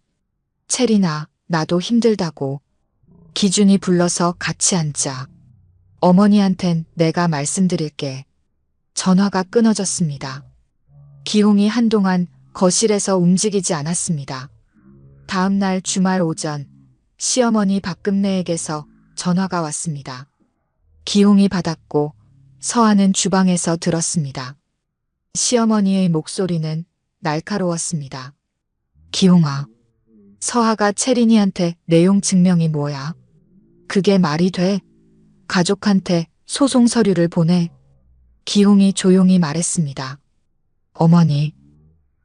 채린아, 나도 힘들다고. 기준이 불러서 같이 앉자. 어머니한텐 내가 말씀드릴게. 전화가 끊어졌습니다. 기홍이 한동안 거실에서 움직이지 않았습니다. 다음 날 주말 오전 시어머니 박금래에게서 전화가 왔습니다. 기홍이 받았고 서하는 주방에서 들었습니다. 시어머니의 목소리는 날카로웠습니다. 기홍아, 서하가 채린이한테 내용 증명이 뭐야? 그게 말이 돼? 가족한테 소송 서류를 보내. 기홍이 조용히 말했습니다. 어머니,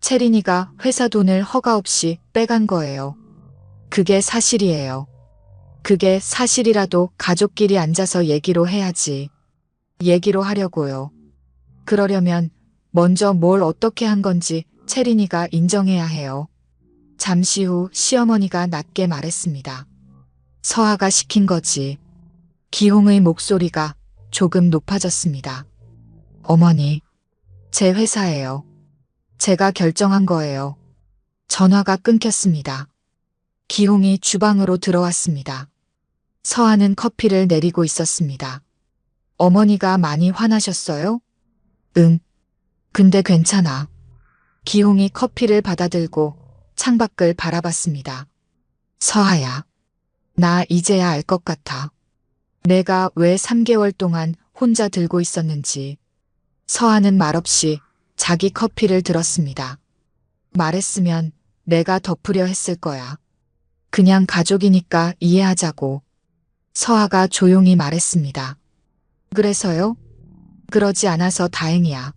채린이가 회사 돈을 허가 없이 빼간 거예요. 그게 사실이에요. 그게 사실이라도 가족끼리 앉아서 얘기로 해야지. 얘기로 하려고요. 그러려면 먼저 뭘 어떻게 한 건지 채린이가 인정해야 해요. 잠시 후 시어머니가 낮게 말했습니다. 서아가 시킨 거지. 기홍의 목소리가 조금 높아졌습니다. 어머니, 제 회사예요. 제가 결정한 거예요. 전화가 끊겼습니다. 기홍이 주방으로 들어왔습니다. 서아는 커피를 내리고 있었습니다. 어머니가 많이 화나셨어요? 응. 근데 괜찮아. 기홍이 커피를 받아들고 창밖을 바라봤습니다. 서아야, 나 이제야 알 것 같아. 내가 왜 3개월 동안 혼자 들고 있었는지. 서아는 말없이 자기 커피를 들었습니다. 말했으면 내가 덮으려 했을 거야. 그냥 가족이니까 이해하자고. 서아가 조용히 말했습니다. 그래서요? 그러지 않아서 다행이야.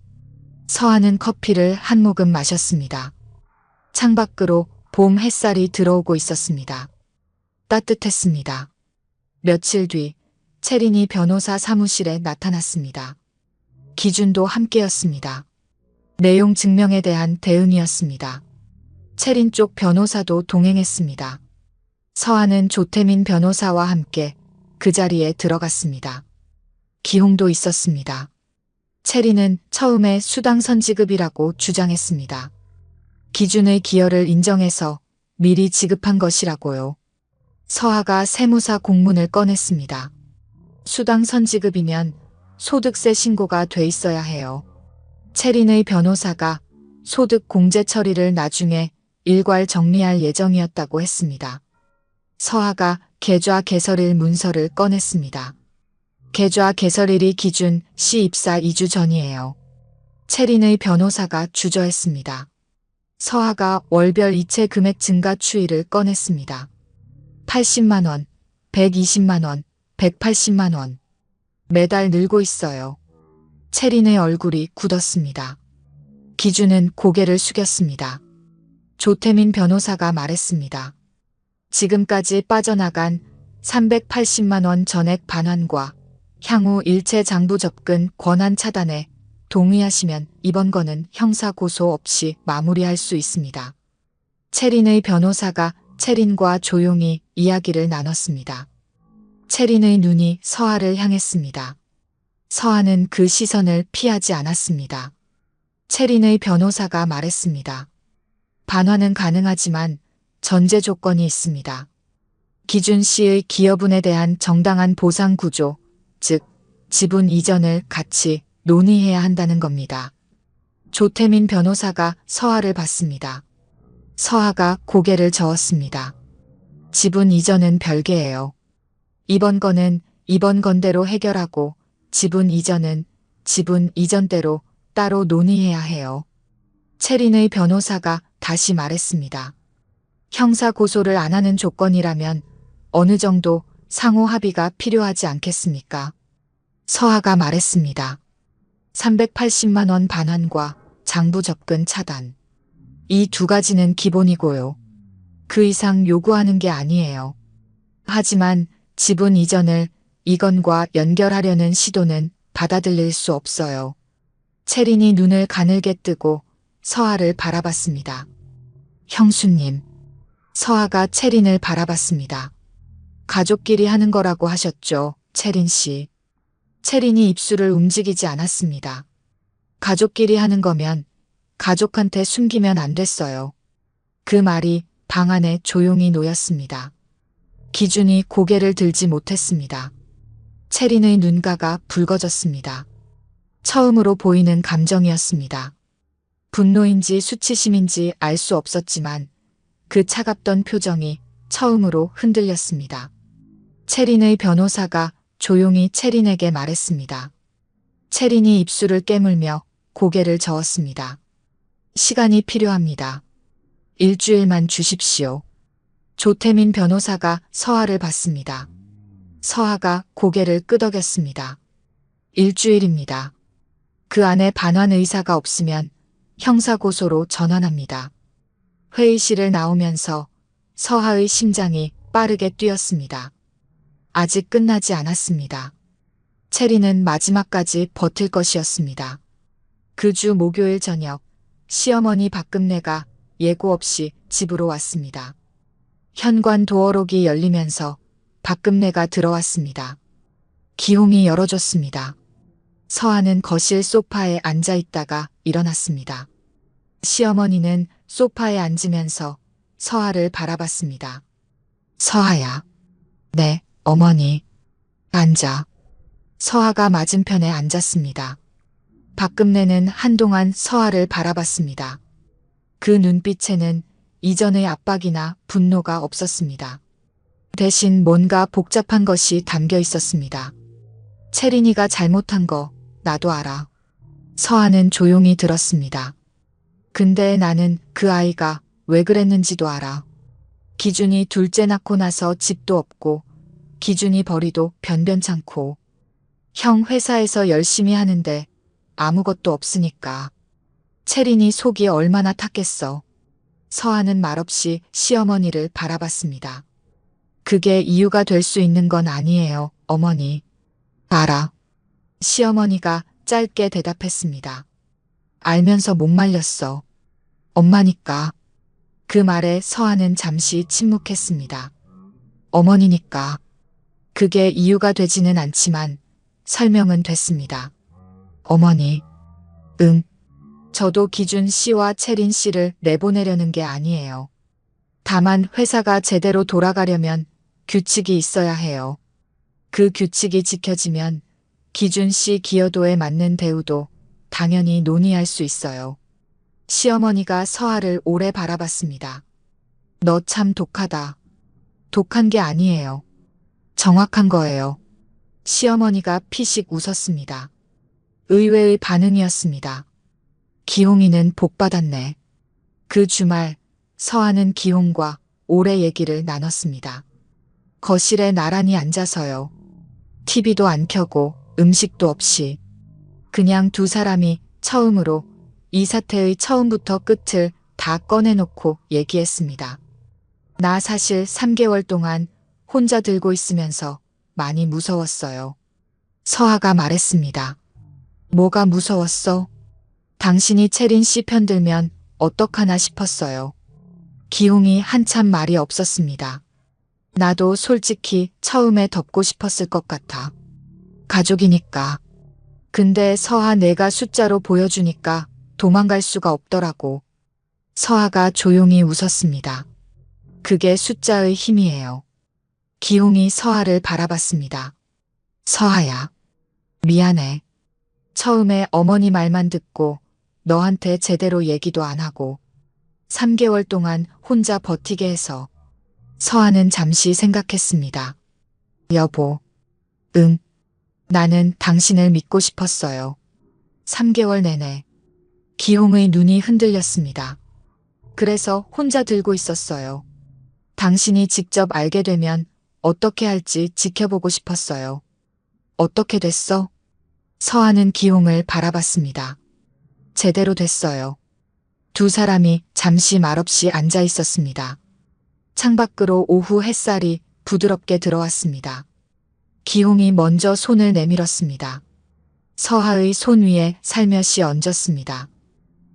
서아는 커피를 한 모금 마셨습니다. 창밖으로 봄 햇살이 들어오고 있었습니다. 따뜻했습니다. 며칠 뒤 채린이 변호사 사무실에 나타났습니다. 기준도 함께였습니다. 내용 증명에 대한 대응이었습니다. 채린 쪽 변호사도 동행했습니다. 서아는 조태민 변호사와 함께 그 자리에 들어갔습니다. 기홍도 있었습니다. 채린은 처음에 수당선 지급이라고 주장했습니다. 기준의 기여를 인정해서 미리 지급한 것이라고요. 서아가 세무사 공문을 꺼냈습니다. 수당선 지급이면 소득세 신고가 돼 있어야 해요. 채린의 변호사가 소득 공제 처리를 나중에 일괄 정리할 예정이었다고 했습니다. 서아가 계좌 개설일 문서를 꺼냈습니다. 계좌 개설일이 기준 시 입사 2주 전이에요. 채린의 변호사가 주저했습니다. 서아가 월별 이체 금액 증가 추이를 꺼냈습니다. 80만 원, 120만 원, 180만 원. 매달 늘고 있어요. 채린의 얼굴이 굳었습니다. 기준은 고개를 숙였습니다. 조태민 변호사가 말했습니다. 지금까지 빠져나간 380만 원 전액 반환과 향후 일체 장부 접근 권한 차단에 동의하시면 이번 건은 형사 고소 없이 마무리할 수 있습니다. 채린의 변호사가 채린과 조용히 이야기를 나눴습니다. 채린의 눈이 서아를 향했습니다. 서아는 그 시선을 피하지 않았습니다. 채린의 변호사가 말했습니다. 반환은 가능하지만 전제 조건이 있습니다. 기준 씨의 기여분에 대한 정당한 보상 구조, 즉 지분 이전을 같이 논의해야 한다는 겁니다. 조태민 변호사가 서아를 봤습니다. 서아가 고개를 저었습니다. 지분 이전은 별개예요. 이번 건은 이번 건대로 해결하고 지분 이전은 지분 이전대로 따로 논의해야 해요. 채린의 변호사가 다시 말했습니다. 형사 고소를 안 하는 조건이라면 어느 정도 상호 합의가 필요하지 않겠습니까? 서아가 말했습니다. 380만 원 반환과 장부 접근 차단. 이 두 가지는 기본이고요. 그 이상 요구하는 게 아니에요. 하지만 지분 이전을 이건과 연결하려는 시도는 받아들일 수 없어요. 채린이 눈을 가늘게 뜨고 서아를 바라봤습니다. 형수님. 서아가 채린을 바라봤습니다. 가족끼리 하는 거라고 하셨죠, 채린 씨. 채린이 입술을 움직이지 않았습니다. 가족끼리 하는 거면 가족한테 숨기면 안 됐어요. 그 말이 방 안에 조용히 놓였습니다. 기준이 고개를 들지 못했습니다. 채린의 눈가가 붉어졌습니다. 처음으로 보이는 감정이었습니다. 분노인지 수치심인지 알 수 없었지만 그 차갑던 표정이 처음으로 흔들렸습니다. 채린의 변호사가 조용히 채린에게 말했습니다. 채린이 입술을 깨물며 고개를 저었습니다. 시간이 필요합니다. 일주일만 주십시오. 조태민 변호사가 서아를 봤습니다. 서아가 고개를 끄덕였습니다. 일주일입니다. 그 안에 반환 의사가 없으면 형사고소로 전환합니다. 회의실을 나오면서 서아의 심장이 빠르게 뛰었습니다. 아직 끝나지 않았습니다. 체리는 마지막까지 버틸 것이었습니다. 그 주 목요일 저녁, 시어머니 박금내가 예고 없이 집으로 왔습니다. 현관 도어록이 열리면서 박금내가 들어왔습니다. 기홍이 열어줬습니다. 서하는 거실 소파에 앉아 있다가 일어났습니다. 시어머니는 소파에 앉으면서 서하를 바라봤습니다. 서하야. 네, 어머니. 앉아. 서하가 맞은편에 앉았습니다. 박금내는 한동안 서하를 바라봤습니다. 그 눈빛에는 이전의 압박이나 분노가 없었습니다. 대신 뭔가 복잡한 것이 담겨 있었습니다. 채린이가 잘못한 거 나도 알아. 서하는 조용히 들었습니다. 근데 나는 그 아이가 왜 그랬는지도 알아. 기준이 둘째 낳고 나서 집도 없고 기준이 벌이도 변변찮고 형 회사에서 열심히 하는데 아무것도 없으니까. 채린이 속이 얼마나 탔겠어. 서하는 말없이 시어머니를 바라봤습니다. 그게 이유가 될 수 있는 건 아니에요, 어머니. 알아. 시어머니가 짧게 대답했습니다. 알면서 못 말렸어. 엄마니까. 그 말에 서하는 잠시 침묵했습니다. 어머니니까. 그게 이유가 되지는 않지만 설명은 됐습니다. 어머니. 응. 저도 기준 씨와 채린 씨를 내보내려는 게 아니에요. 다만 회사가 제대로 돌아가려면 규칙이 있어야 해요. 그 규칙이 지켜지면 기준 씨 기여도에 맞는 대우도 당연히 논의할 수 있어요. 시어머니가 서하를 오래 바라봤습니다. 너 참 독하다. 독한 게 아니에요. 정확한 거예요. 시어머니가 피식 웃었습니다. 의외의 반응이었습니다. 기홍이는 복받았네. 그 주말 서하는 기홍과 오래 얘기를 나눴습니다. 거실에 나란히 앉아서요. TV도 안 켜고 음식도 없이 그냥 두 사람이 처음으로 이 사태의 처음부터 끝을 다 꺼내놓고 얘기했습니다. 나 사실 3개월 동안 혼자 들고 있으면서 많이 무서웠어요. 서하가 말했습니다. 뭐가 무서웠어? 당신이 채린 씨 편들면 어떡하나 싶었어요. 기홍이 한참 말이 없었습니다. 나도 솔직히 처음에 덮고 싶었을 것 같아. 가족이니까. 근데 서하 내가 숫자로 보여주니까 도망갈 수가 없더라고. 서하가 조용히 웃었습니다. 그게 숫자의 힘이에요. 기홍이 서하를 바라봤습니다. 서하야. 미안해. 처음에 어머니 말만 듣고 너한테 제대로 얘기도 안 하고 3개월 동안 혼자 버티게 해서. 서하는 잠시 생각했습니다. 여보. 응. 나는 당신을 믿고 싶었어요. 3개월 내내. 기홍의 눈이 흔들렸습니다. 그래서 혼자 들고 있었어요. 당신이 직접 알게 되면 어떻게 할지 지켜보고 싶었어요. 어떻게 됐어? 서하는 기홍을 바라봤습니다. 제대로 됐어요. 두 사람이 잠시 말없이 앉아 있었습니다. 창밖으로 오후 햇살이 부드럽게 들어왔습니다. 기홍이 먼저 손을 내밀었습니다. 서하의 손 위에 살며시 얹었습니다.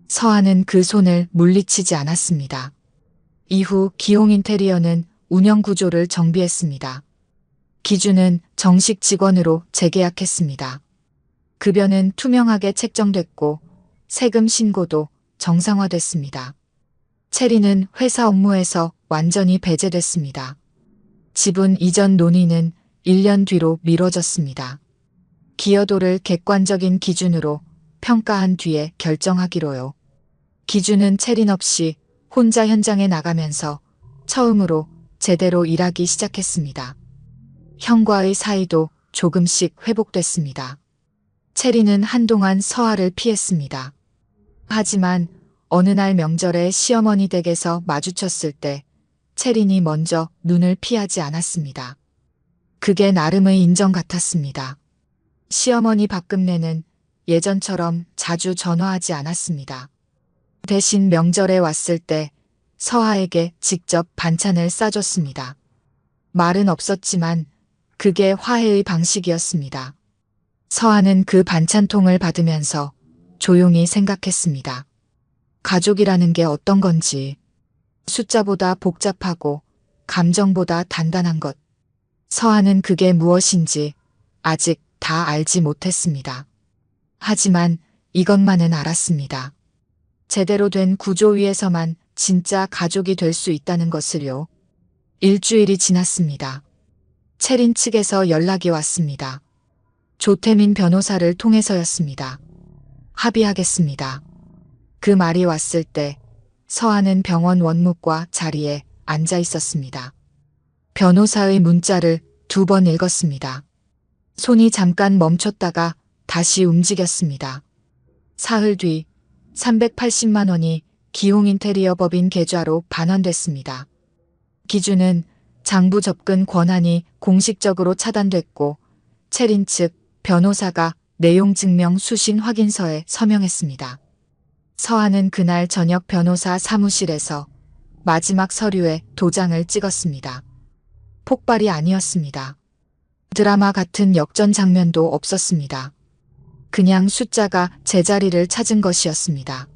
서하는 그 손을 물리치지 않았습니다. 이후 기홍 인테리어는 운영 구조를 정비했습니다. 기준은 정식 직원으로 재계약했습니다. 급여는 투명하게 책정됐고 세금 신고도 정상화됐습니다. 채리는 회사 업무에서 완전히 배제됐습니다. 지분 이전 논의는 1년 뒤로 미뤄졌습니다. 기여도를 객관적인 기준으로 평가한 뒤에 결정하기로요. 기준은 채린 없이 혼자 현장에 나가면서 처음으로 제대로 일하기 시작했습니다. 형과의 사이도 조금씩 회복됐습니다. 채리는 한동안 서하를 피했습니다. 하지만 어느 날 명절에 시어머니 댁에서 마주쳤을 때 채린이 먼저 눈을 피하지 않았습니다. 그게 나름의 인정 같았습니다. 시어머니 박금내는 예전처럼 자주 전화하지 않았습니다. 대신 명절에 왔을 때 서하에게 직접 반찬을 싸줬습니다. 말은 없었지만 그게 화해의 방식이었습니다. 서아는 그 반찬통을 받으면서 조용히 생각했습니다. 가족이라는 게 어떤 건지, 숫자보다 복잡하고 감정보다 단단한 것. 서아는 그게 무엇인지 아직 다 알지 못했습니다. 하지만 이것만은 알았습니다. 제대로 된 구조 위에서만 진짜 가족이 될 수 있다는 것을요. 일주일이 지났습니다. 채린 측에서 연락이 왔습니다. 조태민 변호사를 통해서였습니다. 합의하겠습니다. 그 말이 왔을 때 서아는 병원 원무과 자리에 앉아 있었습니다. 변호사의 문자를 2번 읽었습니다. 손이 잠깐 멈췄다가 다시 움직였습니다. 사흘 뒤 380만 원이 기홍인테리어 법인 계좌로 반환됐습니다. 기준은 장부 접근 권한이 공식적으로 차단됐고 채린 측 변호사가 내용 증명 수신 확인서에 서명했습니다. 서아는 그날 저녁 변호사 사무실에서 마지막 서류에 도장을 찍었습니다. 폭발이 아니었습니다. 드라마 같은 역전 장면도 없었습니다. 그냥 숫자가 제자리를 찾은 것이었습니다.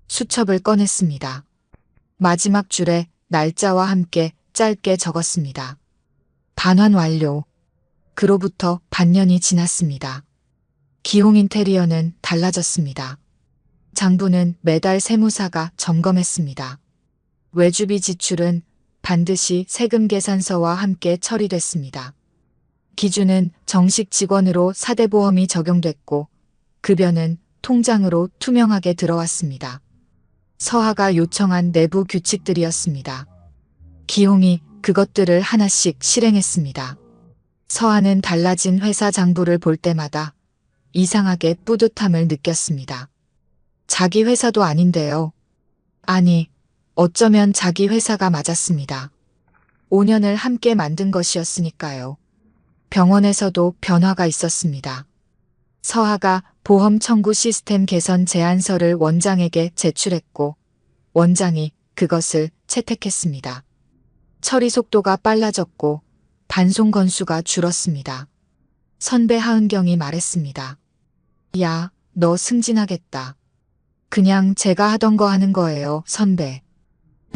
수첩을 꺼냈습니다. 마지막 줄에 날짜와 함께 짧게 적었습니다. 반환 완료. 그로부터 반년이 지났습니다. 기홍인테리어는 달라졌습니다. 장부는 매달 세무사가 점검했습니다. 외주비 지출은 반드시 세금 계산서와 함께 처리됐습니다. 기준은 정식 직원으로 사대보험이 적용됐고 급여는 통장으로 투명하게 들어왔습니다. 서아가 요청한 내부 규칙들이었습니다. 기홍이 그것들을 하나씩 실행했습니다. 서아는 달라진 회사 장부를 볼 때마다 이상하게 뿌듯함을 느꼈습니다. 자기 회사도 아닌데요. 아니, 어쩌면 자기 회사가 맞았습니다. 5년을 함께 만든 것이었으니까요. 병원에서도 변화가 있었습니다. 서아가 보험 청구 시스템 개선 제안서를 원장에게 제출했고 원장이 그것을 채택했습니다. 처리 속도가 빨라졌고 반송 건수가 줄었습니다. 선배 하은경이 말했습니다. 야, 너 승진하겠다. 그냥 제가 하던 거 하는 거예요, 선배.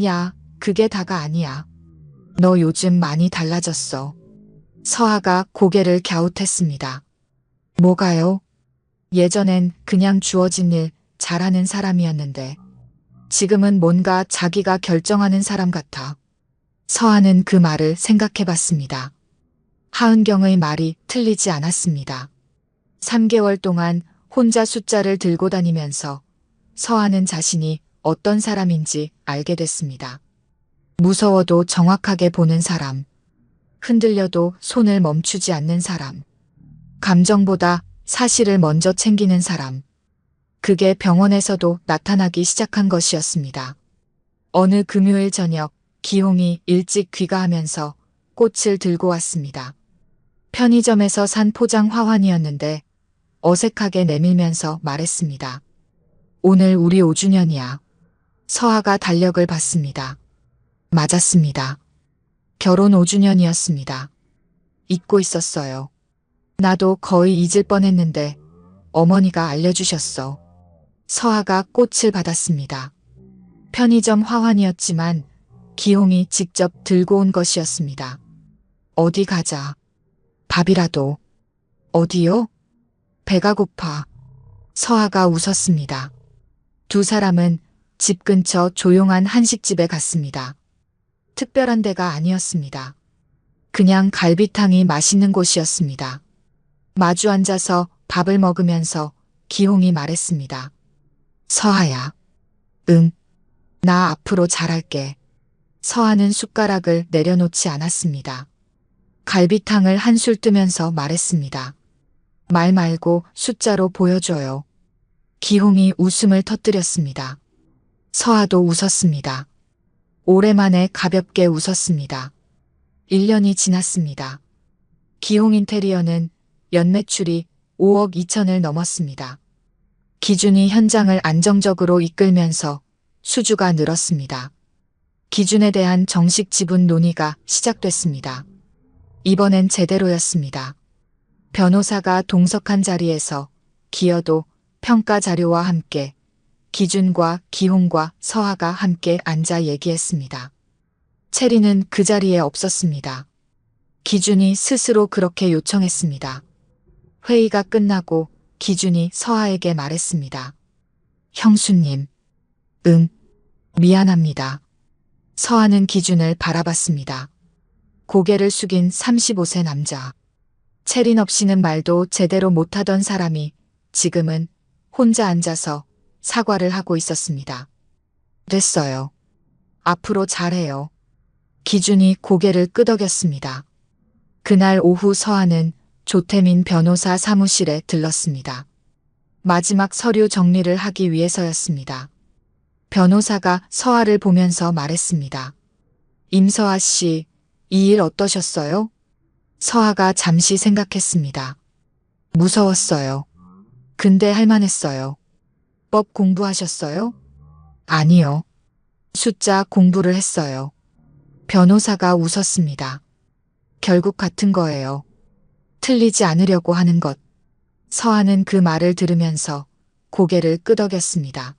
야, 그게 다가 아니야. 너 요즘 많이 달라졌어. 서아가 고개를 갸웃했습니다. 뭐가요? 예전엔 그냥 주어진 일 잘하는 사람이었는데 지금은 뭔가 자기가 결정하는 사람 같아. 서아는 그 말을 생각해 봤습니다. 하은경의 말이 틀리지 않았습니다. 3개월 동안 혼자 숫자를 들고 다니면서 서아는 자신이 어떤 사람인지 알게 됐습니다. 무서워도 정확하게 보는 사람. 흔들려도 손을 멈추지 않는 사람. 감정보다 사실을 먼저 챙기는 사람. 그게 병원에서도 나타나기 시작한 것이었습니다. 어느 금요일 저녁 기홍이 일찍 귀가하면서 꽃을 들고 왔습니다. 편의점에서 산 포장 화환이었는데 어색하게 내밀면서 말했습니다. 오늘 우리 5주년이야. 서아가 달력을 봤습니다. 맞았습니다. 결혼 5주년이었습니다. 잊고 있었어요. 나도 거의 잊을 뻔했는데 어머니가 알려주셨어. 서아가 꽃을 받았습니다. 편의점 화환이었지만 기홍이 직접 들고 온 것이었습니다. 어디 가자. 밥이라도. 어디요? 배가 고파. 서아가 웃었습니다. 2 사람은 집 근처 조용한 한식집에 갔습니다. 특별한 데가 아니었습니다. 그냥 갈비탕이 맛있는 곳이었습니다. 마주 앉아서 밥을 먹으면서 기홍이 말했습니다. 서아야. 응. 나 앞으로 잘할게. 서아는 숟가락을 내려놓지 않았습니다. 갈비탕을 한술 뜨면서 말했습니다. 말 말고 숫자로 보여줘요. 기홍이 웃음을 터뜨렸습니다. 서아도 웃었습니다. 오랜만에 가볍게 웃었습니다. 1년이 지났습니다. 기홍인테리어는 연매출이 5억 2천을 넘었습니다. 기준이 현장을 안정적으로 이끌면서 수주가 늘었습니다. 기준에 대한 정식 지분 논의가 시작됐습니다. 이번엔 제대로였습니다. 변호사가 동석한 자리에서 기여도 평가 자료와 함께 기준과 기홍과 서하가 함께 앉아 얘기했습니다. 체리는 그 자리에 없었습니다. 기준이 스스로 그렇게 요청했습니다. 회의가 끝나고 기준이 서하에게 말했습니다. 형수님, 미안합니다. 서하는 기준을 바라봤습니다. 고개를 숙인 35세 남자. 체린 없이는 말도 제대로 못하던 사람이 지금은 혼자 앉아서 사과를 하고 있었습니다. 됐어요. 앞으로 잘해요. 기준이 고개를 끄덕였습니다. 그날 오후 서하는 조태민 변호사 사무실에 들렀습니다. 마지막 서류 정리를 하기 위해서였습니다. 변호사가 서하를 보면서 말했습니다. 임서하 씨, 이 일 어떠셨어요? 서하가 잠시 생각했습니다. 무서웠어요. 근데 할만했어요. 법 공부하셨어요? 아니요. 숫자 공부를 했어요. 변호사가 웃었습니다. 결국 같은 거예요. 틀리지 않으려고 하는 것. 서하는 그 말을 들으면서 고개를 끄덕였습니다.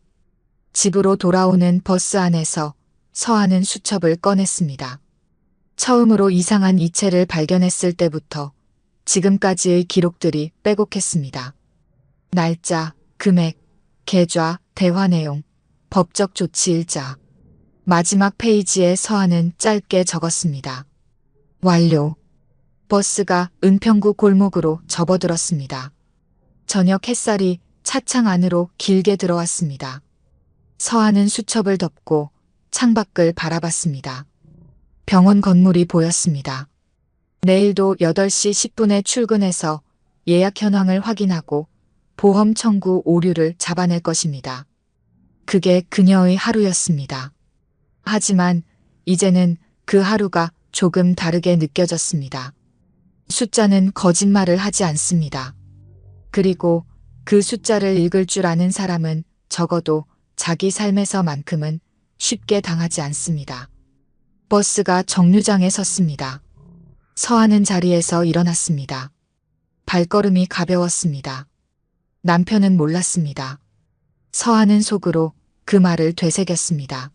집으로 돌아오는 버스 안에서 서하는 수첩을 꺼냈습니다. 처음으로 이상한 이체를 발견했을 때부터 지금까지의 기록들이 빼곡했습니다. 날짜, 금액, 계좌, 대화 내용, 법적 조치 일자. 마지막 페이지에 서하는 짧게 적었습니다. 완료. 버스가 은평구 골목으로 접어들었습니다. 저녁 햇살이 차창 안으로 길게 들어왔습니다. 서하는 수첩을 덮고 창밖을 바라봤습니다. 병원 건물이 보였습니다. 내일도 8시 10분에 출근해서 예약 현황을 확인하고 보험 청구 오류를 잡아낼 것입니다. 그게 그녀의 하루였습니다. 하지만 이제는 그 하루가 조금 다르게 느껴졌습니다. 숫자는 거짓말을 하지 않습니다. 그리고 그 숫자를 읽을 줄 아는 사람은 적어도 자기 삶에서만큼은 쉽게 당하지 않습니다. 버스가 정류장에 섰습니다. 서하는 자리에서 일어났습니다. 발걸음이 가벼웠습니다. 남편은 몰랐습니다. 서하는 속으로 그 말을 되새겼습니다.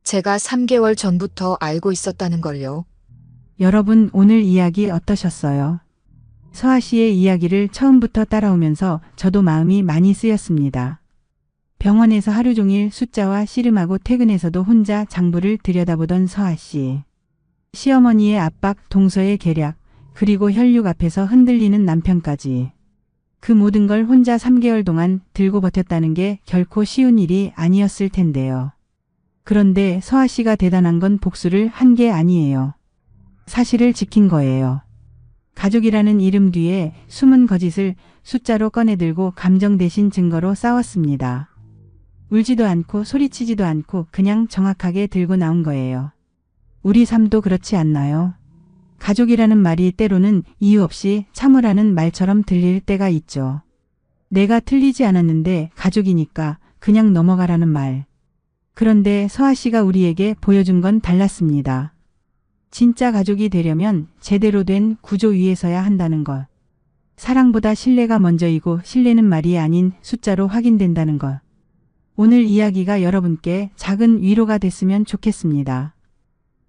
제가 3개월 전부터 알고 있었다는 걸요. 여러분 오늘 이야기 어떠셨어요? 서하 씨의 이야기를 처음부터 따라오면서 저도 마음이 많이 쓰였습니다. 병원에서 하루 종일 숫자와 씨름하고 퇴근해서도 혼자 장부를 들여다보던 서하 씨. 시어머니의 압박, 동서의 계략, 그리고 혈육 앞에서 흔들리는 남편까지. 그 모든 걸 혼자 3개월 동안 들고 버텼다는 게 결코 쉬운 일이 아니었을 텐데요. 그런데 서하 씨가 대단한 건 복수를 한 게 아니에요. 사실을 지킨 거예요. 가족이라는 이름 뒤에 숨은 거짓을 숫자로 꺼내들고 감정 대신 증거로 싸웠습니다. 울지도 않고 소리치지도 않고 그냥 정확하게 들고 나온 거예요. 우리 삶도 그렇지 않나요? 가족이라는 말이 때로는 이유 없이 참으라는 말처럼 들릴 때가 있죠. 내가 틀리지 않았는데 가족이니까 그냥 넘어가라는 말. 그런데 서하 씨가 우리에게 보여준 건 달랐습니다. 진짜 가족이 되려면 제대로 된 구조 위에서야 한다는 것. 사랑보다 신뢰가 먼저이고 신뢰는 말이 아닌 숫자로 확인된다는 것. 오늘 이야기가 여러분께 작은 위로가 됐으면 좋겠습니다.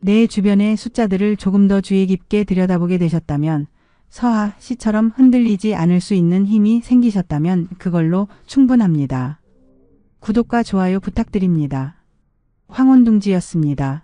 내 주변의 숫자들을 조금 더 주의 깊게 들여다보게 되셨다면, 서하 씨처럼 흔들리지 않을 수 있는 힘이 생기셨다면 그걸로 충분합니다. 구독과 좋아요 부탁드립니다. 황혼둥지였습니다.